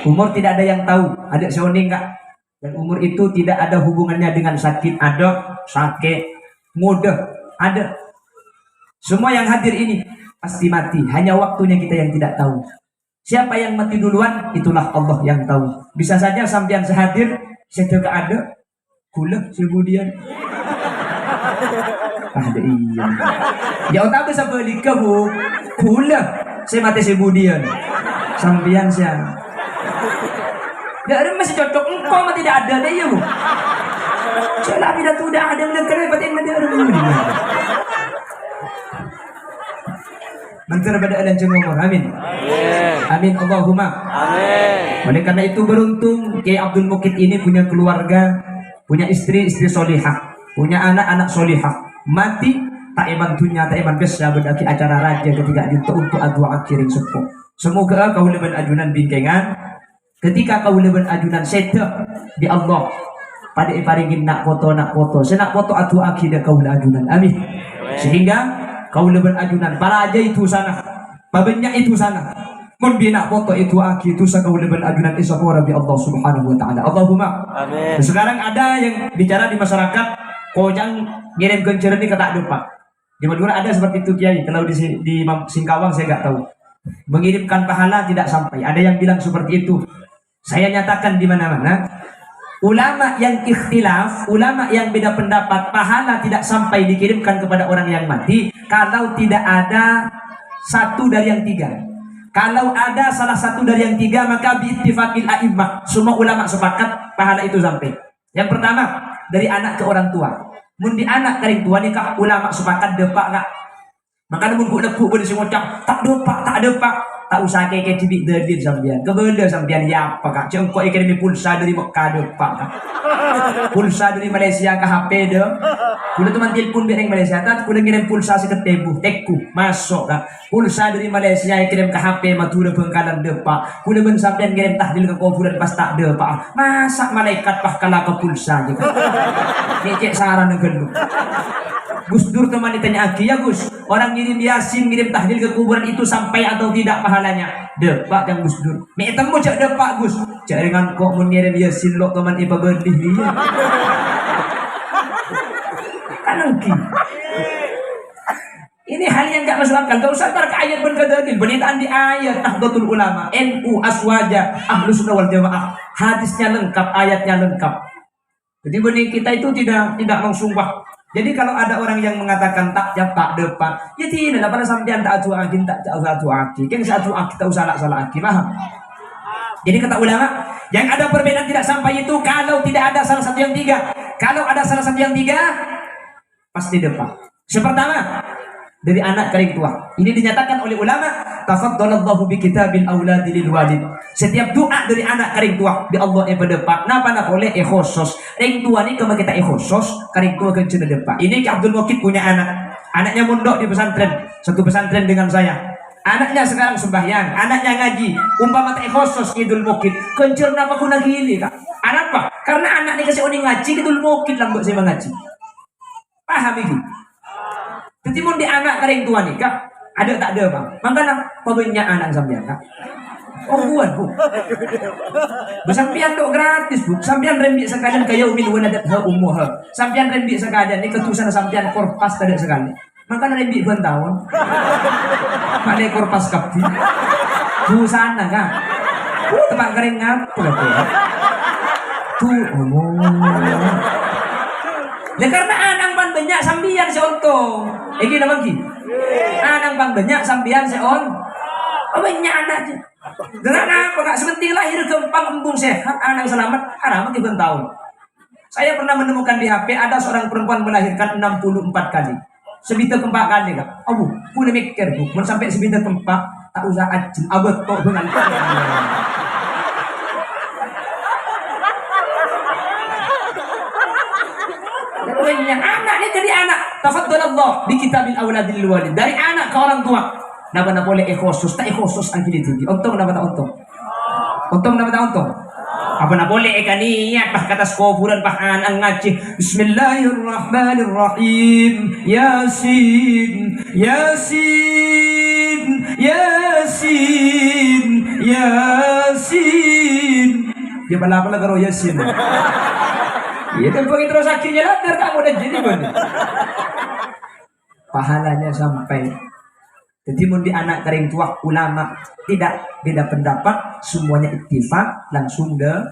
Umur tidak ada yang tahu, ada seoning enggak? Dan umur itu tidak ada hubungannya dengan sakit, ada sakit, mudah, ada. Semua yang hadir ini pasti mati, hanya waktunya kita yang tidak tahu. Siapa yang mati duluan, itulah Allah yang tahu. Bisa saja sampean sehadir, saya tidak ada, gula, sebudian. Ada iya. Ya otak bisa beli ke bu, gula, saya mati sebudian. Sampean siang. Dari masih cocok engkau mah tidak ada deh ya bu. Celah tidak sudah ada yang lekar paten ada orang. Menteri pada dan cengomor. Amin. Amin Allahumma. Amin. Oleh karena itu beruntung Kiai Abdul Mukid ini punya keluarga, punya istri solihah, punya anak-anak solihah. Mati tak iman dunia, tak iman besar berdaki acara raja ketika itu untuk adu akhirin sepuh. Semoga kau lebih ajunan bingkengan. Ketika kau lebih ajunan sedek di Allah pada iparingin nak foto senak foto adu akidah kau ajunan. Amin. Sehingga kau lebih ajunan para aja itu sana, babenya itu sana. Membina foto itu aki itu kau lebih ajunan isapora bi Allah Subhanahu wa taala. Allahumma amin. Sekarang ada yang bicara di masyarakat, kau jangan ngirim kencer ini kata depan. Di Madura ada seperti itu Kiai. Kalau di Singkawang saya nggak tahu. Mengirimkan pahala tidak sampai. Ada yang bilang seperti itu. Saya nyatakan di mana-mana, ulama yang ikhtilaf, ulama yang beda pendapat, pahala tidak sampai dikirimkan kepada orang yang mati kalau tidak ada satu dari yang tiga. Kalau ada salah satu dari yang tiga, maka biittifaqil a'immah, semua ulama sepakat pahala itu sampai. Yang pertama, dari anak ke orang tua. Mun di anak dari tua nikah ulama sepakat depak enggak. Maka namun ku lekuk pada semua tak depak. Tak usah kayak cibik dedir sambian. Kebela sambian ya apa kak? Cengkok ikan pulsa dari Mekah depak kak. Pulsa dari Malaysia ke HP deh. Kuda teman telepon biar Malaysia. Tak kuda ngirim pulsa seketebu. Teku masuk kak. Pulsa dari Malaysia yang kirim ke HP Madura Bengkalan depak. Kuda ben sambian ngirim tahlil ke kuburan pas tak depak. Masa malaikat pah kalah ke pulsa juga. Cek saran negelu. Gus Dur teman ditanya Aki, ya Gus, orang ngirim Yasin, ngirim tahlil ke kuburan itu sampai atau tidak pahalanya? Depak yang Gus Dur. Mek temu cak depak Gus. Cak dengan kok mengirim Yasin lo teman ipa berdih dia. Kan Aki. Ini hal yang enggak masuk akal. Kau sadar ke ayat berkadadil, beritaan di ayat Nahdlatul Ulama, NU, Aswaja, Ahlus Sunnah wal Jamaah. Hadisnya lengkap, ayatnya lengkap. Jadi benih kita itu tidak mengsumpah. Jadi kalau ada orang yang mengatakan tak depan, ya tidak pada sampean tak adu aki, tak adu aki. Kan adu aki tak usah salah aki, paham? Jadi kata ulama, yang ada perbedaan tidak sampai itu kalau tidak ada salah satu yang tiga. Kalau ada salah satu yang tiga, pasti depan. Pertama, dari anak kering tua. Ini dinyatakan oleh ulama, tafaddalallahu bi kitabil auladi lil walid. Setiap doa dari anak kering tua di Allah yang berdepak. Napa nak boleh khusus. Kering tua ni kalau kita khusus, kering tua kencana depak. Ini Abdul Mukid punya anak. Anaknya mondok di pesantren, satu pesantren dengan saya. Anaknya sekarang sembahyang, anaknya ngaji. Umpama tak khusus Abdul Mukid, kencana napa guna gili kak? Anak apa? Karena anak ni kasih oni ngaji, Abdul Mukid lambok saya mengaji. Paham ini? Jadi mau di anak kering tua nih kak, ada tak ada bang? Makanya pembelinya anak sampean kak. Oh buat bu. Sampean dok gratis bu. Sampean rembik sekalian kayak umin wanadat ha umuha. Sampean rembik sekalian ini ketusan sampean korpas tidak sekali. Makanya rembik 2 tahun. Mana korpas kapti. Busana kak. Tempat kering ngapa tu? Tuh omong. Ya karena anak pan banyak sambian seontong. Iki nama ki. Anang bang banyak sambian seon. Oh banyak anak aja. Dengan apa gak sementing lahir gempang embung sehat, anang selamat, anak mati tahun. Saya pernah menemukan di HP ada seorang perempuan melahirkan 64 kali. Sebita keempat kali kak. Oh, punya mikir bu, mau sampai sebita keempat tak usah ajin abot kok dengan. Banyak anaknya jadi anak. Tafaddalallah bi kitabil auladil walid. Dari anak ke orang tua. Napa na boleh ekhosus, tak ekhosus ang kiliti. Untung napa ta untung. Untung napa ta untung. Apa na boleh ekaniat bah kata kuburan bah ang ngaji. Bismillahirrahmanirrahim. Yasin, Yasin, Yasin, Yasin. Dia pala karo Yasin. Iya kan begitu terus akhirnya ladar kamu udah jadi bener. Pahalanya sampai. Jadi mau di anak kering tua ulama tidak beda pendapat, semuanya ittifaq langsung deh.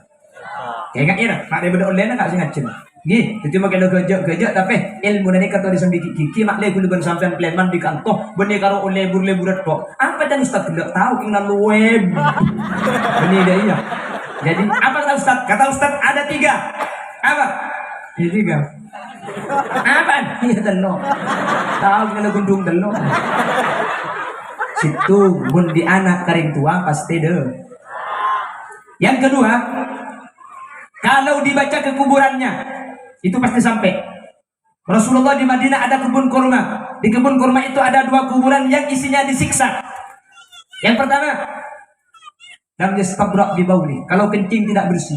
Kayak gak ira, mak dia beda online gak sih ngacen. Gih, jadi mau kena gejak tapi ilmu ini kata di sambil kiki mak le kuliban sampean pleman di kantor benih karo lebur tok. Apa dan ustaz tidak tahu kena web. Benih dia iya. Jadi apa kata ustaz? Kata ustaz ada 3. Apa? Ya 3. Apaan? Iya telur. Tahu kena gundung telur. Situ bun di anak kering tua pasti deh. Yang kedua, kalau dibaca ke kuburannya itu pasti sampai. Rasulullah di Madinah ada kebun kurma. Di kebun kurma itu ada 2 kuburan yang isinya disiksa. Yang pertama, lam yastabra bi bauli, kalau kencing tidak bersih.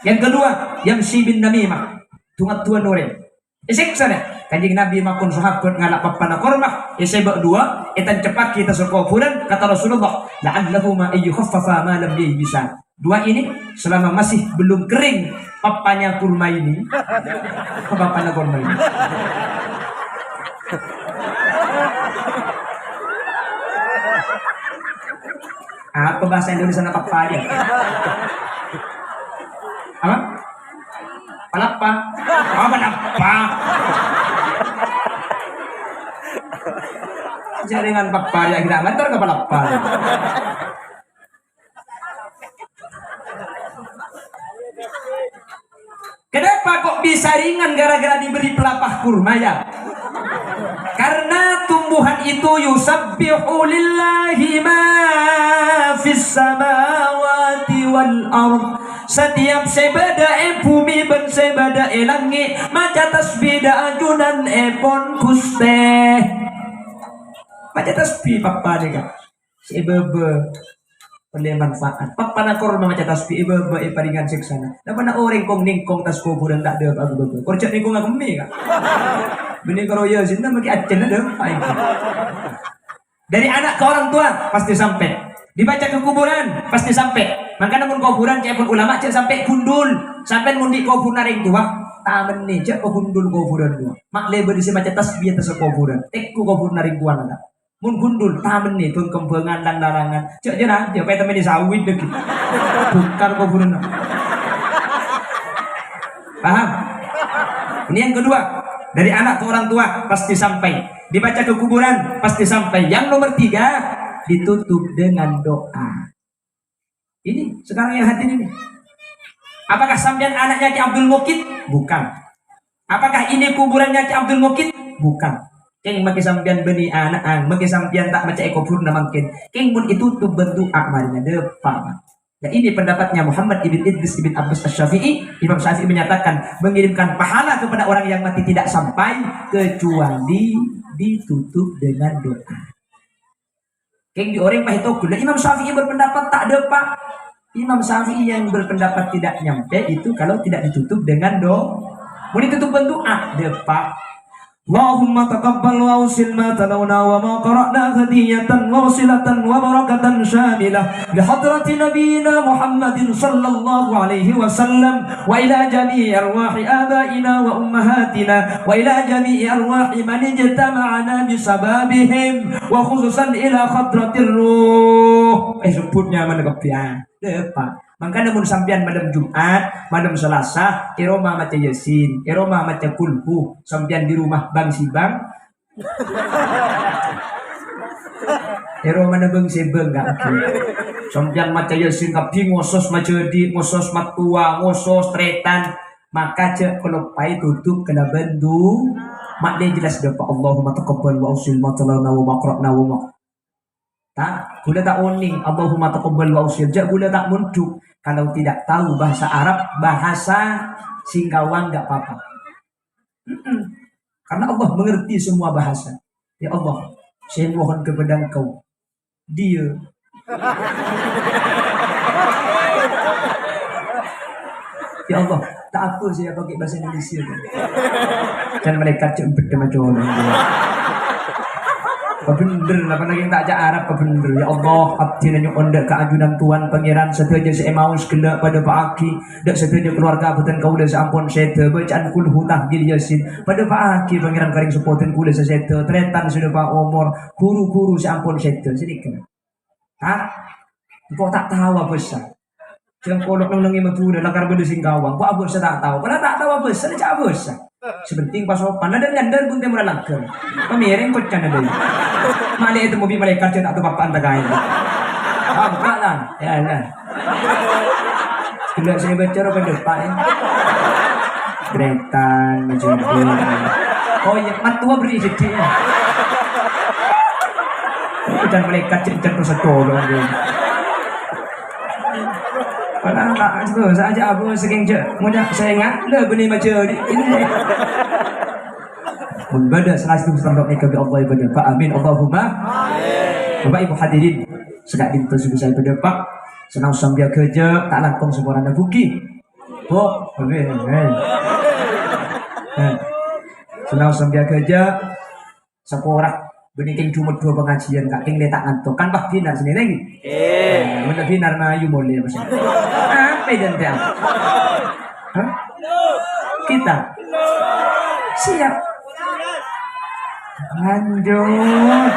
Yang kedua, yamsi bin namimah, tungat-tuan orang. Isiksa deh. Kanjing Nabi makun sahabat ngalak papana kormah. Sebab 2, etan cepat kita kuburan kata Rasulullah, la'allahu ma ayyukhaffafa ma lam bisa. 2 ini selama masih belum kering papanya kurma ini. Papana kurma ini. Apa bahasa Indonesia papanya? Apa? Palapa. Apa napa? Jaringan papaya kita ngantor ke palapa. Kenapa kok bisa ringan gara-gara diberi pelapah kurma ya? Karena tumbuhan itu yusabbihu lillahi ma fis samawati wal ardh. Setiap sebada bumi ben sebada langit maca tasbih da ajunan pon kuste. Maca tasbih papa ni kan. Sebebe oleh manfaat. Papa na korma maca tasbih ibebe paringan seksana. Napa na orang kong ningkong tas kuburan tak ada bagu-bagu. Korja ningkong aku me kan. Bini karo ya sinna maki acen ada. Dari anak ke orang tua pasti sampai. Dibaca ke kuburan pasti sampai. Maka namun kuburan cek pun ulama cek sampai gundul. Sampai mundi kubur naring tua. Tamen nih cek gundul kuburan tua. Mak lebar di baca tasbih atas kuburan. Tekku kubur naring tua nana. Mun gundul tamen nih pengkembangan dan larangan. Cek jenah cek temen di sawit deh. Bukan kuburan. Paham? Ini yang kedua. Dari anak ke orang tua pasti sampai. Dibaca ke kuburan pasti sampai. Yang nomor 3, ditutup dengan doa. Ini sekarang yang hati ini. Apakah sampean anaknya Ki Abdul Mukid? Bukan. Apakah ini kuburannya Ki Abdul Mukid? Bukan. Keng maki sampean beni anak ang, maki sampean tak maca kubur na mangkin. Keng mun itu tuh bentuk amalnya depan. Dan ini pendapatnya Muhammad ibn Idris ibn Abbas Asy-Syafi'i. Imam Syafi'i menyatakan mengirimkan pahala kepada orang yang mati tidak sampai kecuali ditutup dengan doa. Yang di orang pahit gula. Imam Syafi'i berpendapat tak ada pak. Imam Syafi'i yang berpendapat tidak nyampe itu kalau tidak ditutup dengan doa. Mau ditutup bentuk depak. Allahumma taqabbal wa usil ma talawna wa ma qara'na hadiyatan wa wasilatan wa barakatan syamilah li hadrati nabiyina Muhammadin sallallahu alaihi wasallam wa ila jami'i arwahi abaina wa ummahatina wa ila jami'i arwahi man ijtama'ana bisababihim wa khususan ila hadratir ruh. Sebutnya mana kepian depan. Maka namun sampean malam Jumat, malam Selasa, Iroma maca Yasin, Iroma maca Kulhu, sampean di rumah Bang Sibang, Iroma na Bang Sibang gak sampean maca Yasin kapi ngosos maca di ngosos matua, ngosos tretan, maka cek kalau pai tutup kena bendu, mak dia jelas dapat Allahumma taqabbal wa usil ma talana wa maqra'na wa ma. Tak, gula tak oning Allahumma taqabbal wa usil, jak gula tak munduk. Kalau tidak tahu bahasa Arab, bahasa Singkawang gak apa-apa. Karena Allah mengerti semua bahasa. Ya Allah, saya mohon kepada Engkau. Dia. Ya Allah, tak apa saya pakai bahasa Indonesia. Dan mereka cempet macam bener apa lagi tak ajak Arab bener. Ya Allah, abdi nanya ondak keajunan Tuhan Pangeran setuju saya mau segala pada Pak Aki, dak setuju keluarga betul kau dah seampun sete bacaan kulhu tahjil Yasin pada Pak Aki Pangeran karing sepoten kula sete tretan sudah Pak Umar guru-guru seampun sete sedikit. Hah? Kau tak tahu apa sah? Jangan kolok nang nang metu dah lakar benda Singkawang. Kau apa sah tak tahu? Kalau tak tahu apa sah, cak apa sah? Sebenting pas sopan ada nyandar pun temu lakar. Pamereng kocan ada. Malik itu mobil malaikat tak tahu apa anda kain. Ah, bukan. Ya, ya. Bila saya baca ke depan, Gretan macam tu. Oh ya, matua beri sedih. Dan malaikat cerita satu orang. Padahal tak itu saja apa seking je. Mudah saya ingat le benda macam ini. Membada salah satu standar mereka bi Allah ibadah. Pak amin Allahumma amin. Bapak Ibu hadirin, sekak dinten sudah saya berdepak. Senang sambil kerja tak langkong semua anda buki. Oh, amin. Senang sambil kerja seorang beniking cuma 2 pengajian kak king letak ngantuk kan bah dinar sini lagi. Mana dinar na you boleh apa sih? Apa dan dia? Kita siap. Lanjut.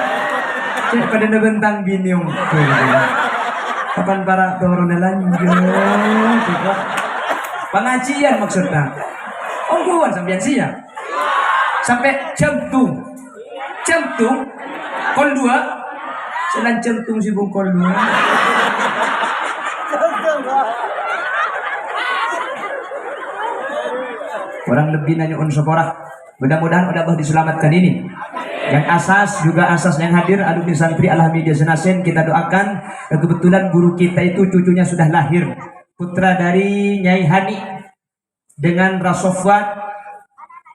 Cek pada nebentang biniung. Kapan para turun lanjut? Pengajian maksudnya. Ongguan sampai siap. Sampai jam 2. Jantung kol 2 selan jantung si bung kol 2 orang lebih nanya seporah. Mudah-mudahan Allah diselamatkan ini. Yang asas juga asas yang hadir alumni santri Alhamdulillah Senasen, kita doakan. Kebetulan guru kita itu cucunya sudah lahir, putra dari Nyai Hani dengan Rasofwat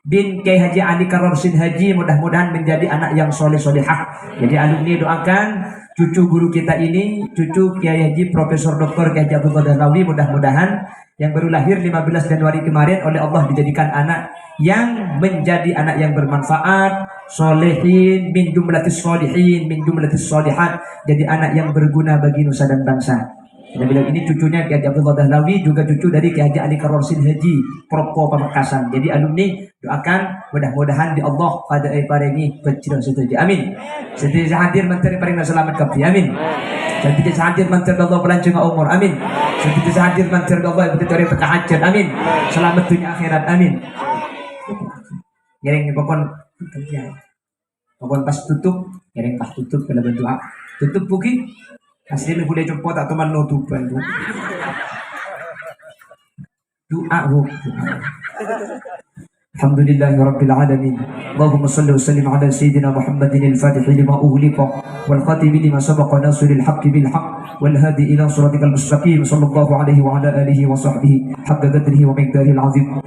bin Kiai Haji Ali Karorsin Haji, mudah-mudahan menjadi anak yang soleh-solehah. Jadi alumni doakan cucu guru kita ini, cucu Kiai Haji Profesor Dr. Kiai Haji Abdullah Dahlawi, mudah-mudahan yang baru lahir 15 Januari kemarin oleh Allah dijadikan anak yang menjadi anak yang bermanfaat, solehin, min jumlatis solihin, min jumlatis solihat, jadi anak yang berguna bagi nusa dan bangsa. Dan bilang ini cucunya Kiai Haji Abdullah Dahlawi, juga cucu dari Kiai Haji Ali Karorsin Haji Propo Pamekasan. Jadi alumni doakan mudah-mudahan di Allah pada paringi pecira setuju. Amin. Setuju hadir menteri paling selamat kabeh. Amin. Setuju hadir menteri Allah pelanjang umur. Amin. Setuju hadir menteri Allah betul dari hajat. Amin. Selamat dunia akhirat. Amin. Ngereng pokon pokon pas tutup, ngereng pas tutup kalau berdoa. Tutup buki. Aslinya boleh jumpa tak teman nutupan tu. Doa bu. Alhamdulillahirabbil alamin. Allahumma shalli wa sallim ala sayyidina Muhammadin al-Fatih lima ughliqa wal khatim lima sabaqa nasril haqqi bil haqq wal hadi ila siratikal mustaqim sallallahu alaihi wa ala alihi wa sahbihi haqqa qadrihi wa miqdarihi al-azim.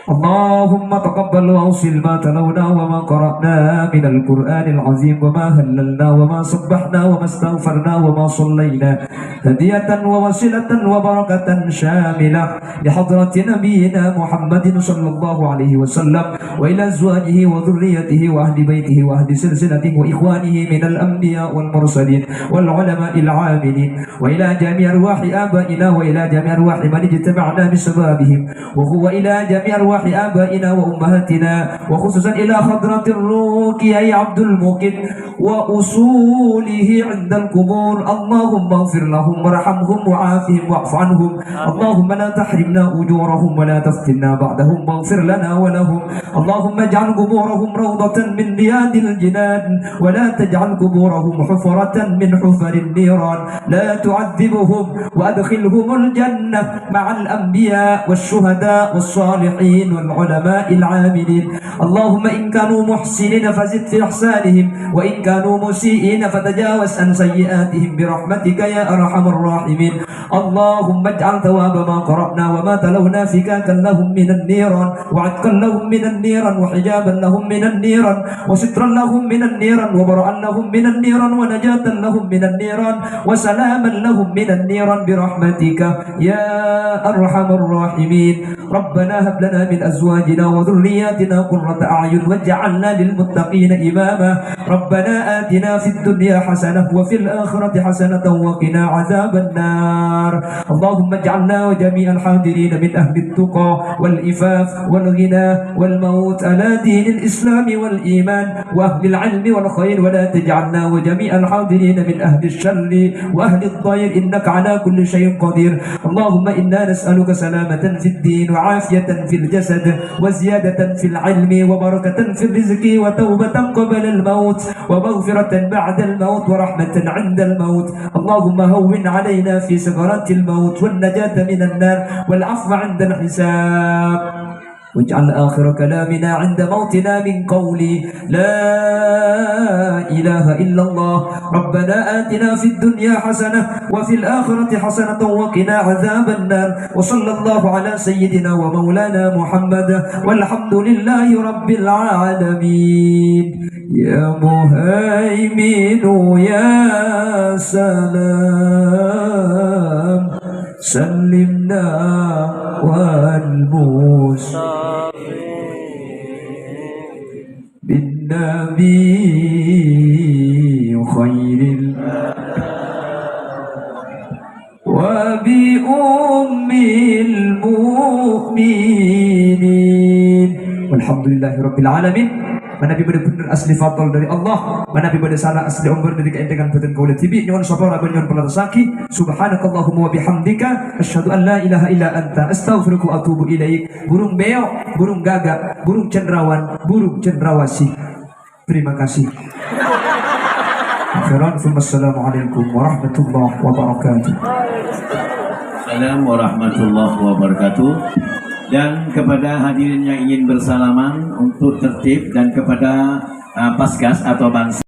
اللهم تقبل واوصل ما تلونا وما قرأنا من القرآن العظيم وما هللنا وما سبحنا وما استغفرنا وما صلينا هدية ووسيلة وبركة شاملة لحضرة نبينا محمد صلى الله عليه وسلم وإلى أزواجه وذريته وأهل بيته وأهل سلسلته وإخوانه من الأنبياء والمرسلين والعلماء العاملين وإلى جميع أرواح آبائنا وإلى جميع أرواح من اجتمعنا بسببهم وإلى جميع أرواح أرواح آبائنا وأمهاتنا، وخصوصا إلى حضرة الرقية عبد الموقد وأصوله عند القبور. اللهم اغفر لهم وارحمهم وعافهم واعف عنهم. اللهم لا تحرمنا أجورهم ولا تفتنا بعدهم، واغفر لنا ولهم. اللهم اجعل قبورهم روضة من رياض الجنان، ولا تجعل قبورهم حفرة من حفر النيران. لا تعذبهم وأدخلهم الجنة مع الأنبياء والشهداء والصالحين والعلماء العاملين. اللهم إن كانوا محسنين فزد في إحسانهم، وإن كانوا مسيئين فتجاوز عن سيئاتهم برحمتك يا أرحم الراحمين. اللهم اجعل ثواب ما قرأنا وما تلونا فكاكا لهم من النيران، وعتقا لهم من النيران، وحجابا لهم من النيران، وسترا لهم من النيران، وبرأا لهم من النيران، ونجاة لهم من النيران، وسلاما لهم من النيران برحمتك يا أرحم الراحمين. ربنا هب لنا من أزواجنا وذرياتنا قرة أعين واجعلنا للمتقين إماما. ربنا آتنا في الدنيا حسنة وفي الآخرة حسنة وقنا عذاب النار. اللهم اجعلنا وجميع الحاضرين من أهل التقى والإفاف والغنى والموت على دين الإسلام والإيمان وأهل العلم والخير، ولا تجعلنا وجميع الحاضرين من أهل الشر وأهل الضير، إنك على كل شيء قدير. اللهم إنا نسألك سلامة في الدين وعافية في الجسد وزيادة في العلم وبركة في الرزق وتوبة قبل الموت ومغفرة بعد الموت ورحمة عند الموت. اللهم هون علينا في سكرات الموت والنجاة من النار والعفو عند الحساب، واجعل آخر كلامنا عند موتنا من قولي لا إله إلا الله. ربنا آتنا في الدنيا حسنة وفي الآخرة حسنة وقنا عذاب النار. وصلى الله على سيدنا ومولانا محمد، والحمد لله رب العالمين. يا مهيمن يا سلام سلمنا والموسى بالنبي خير وبأم المؤمنين. والحمد لله رب العالمين. Mana benar-benar asli fadl dari Allah, mana benar salah asli umur dari keendangan badan kaula tibi nyon sabara ben nyon pelasaki. Subhanakallahumma wa bihamdika asyhadu an la ilaha illa anta astaghfiruka wa atubu ilaik. Burung beok, burung gagak, burung cendrawan, burung cendrawasih. Terima kasih. Assalamualaikum warahmatullahi wabarakatuh. Assalamualaikum warahmatullahi wabarakatuh. Dan kepada hadirin yang ingin bersalaman untuk tertib, dan kepada Paskas atau bangsa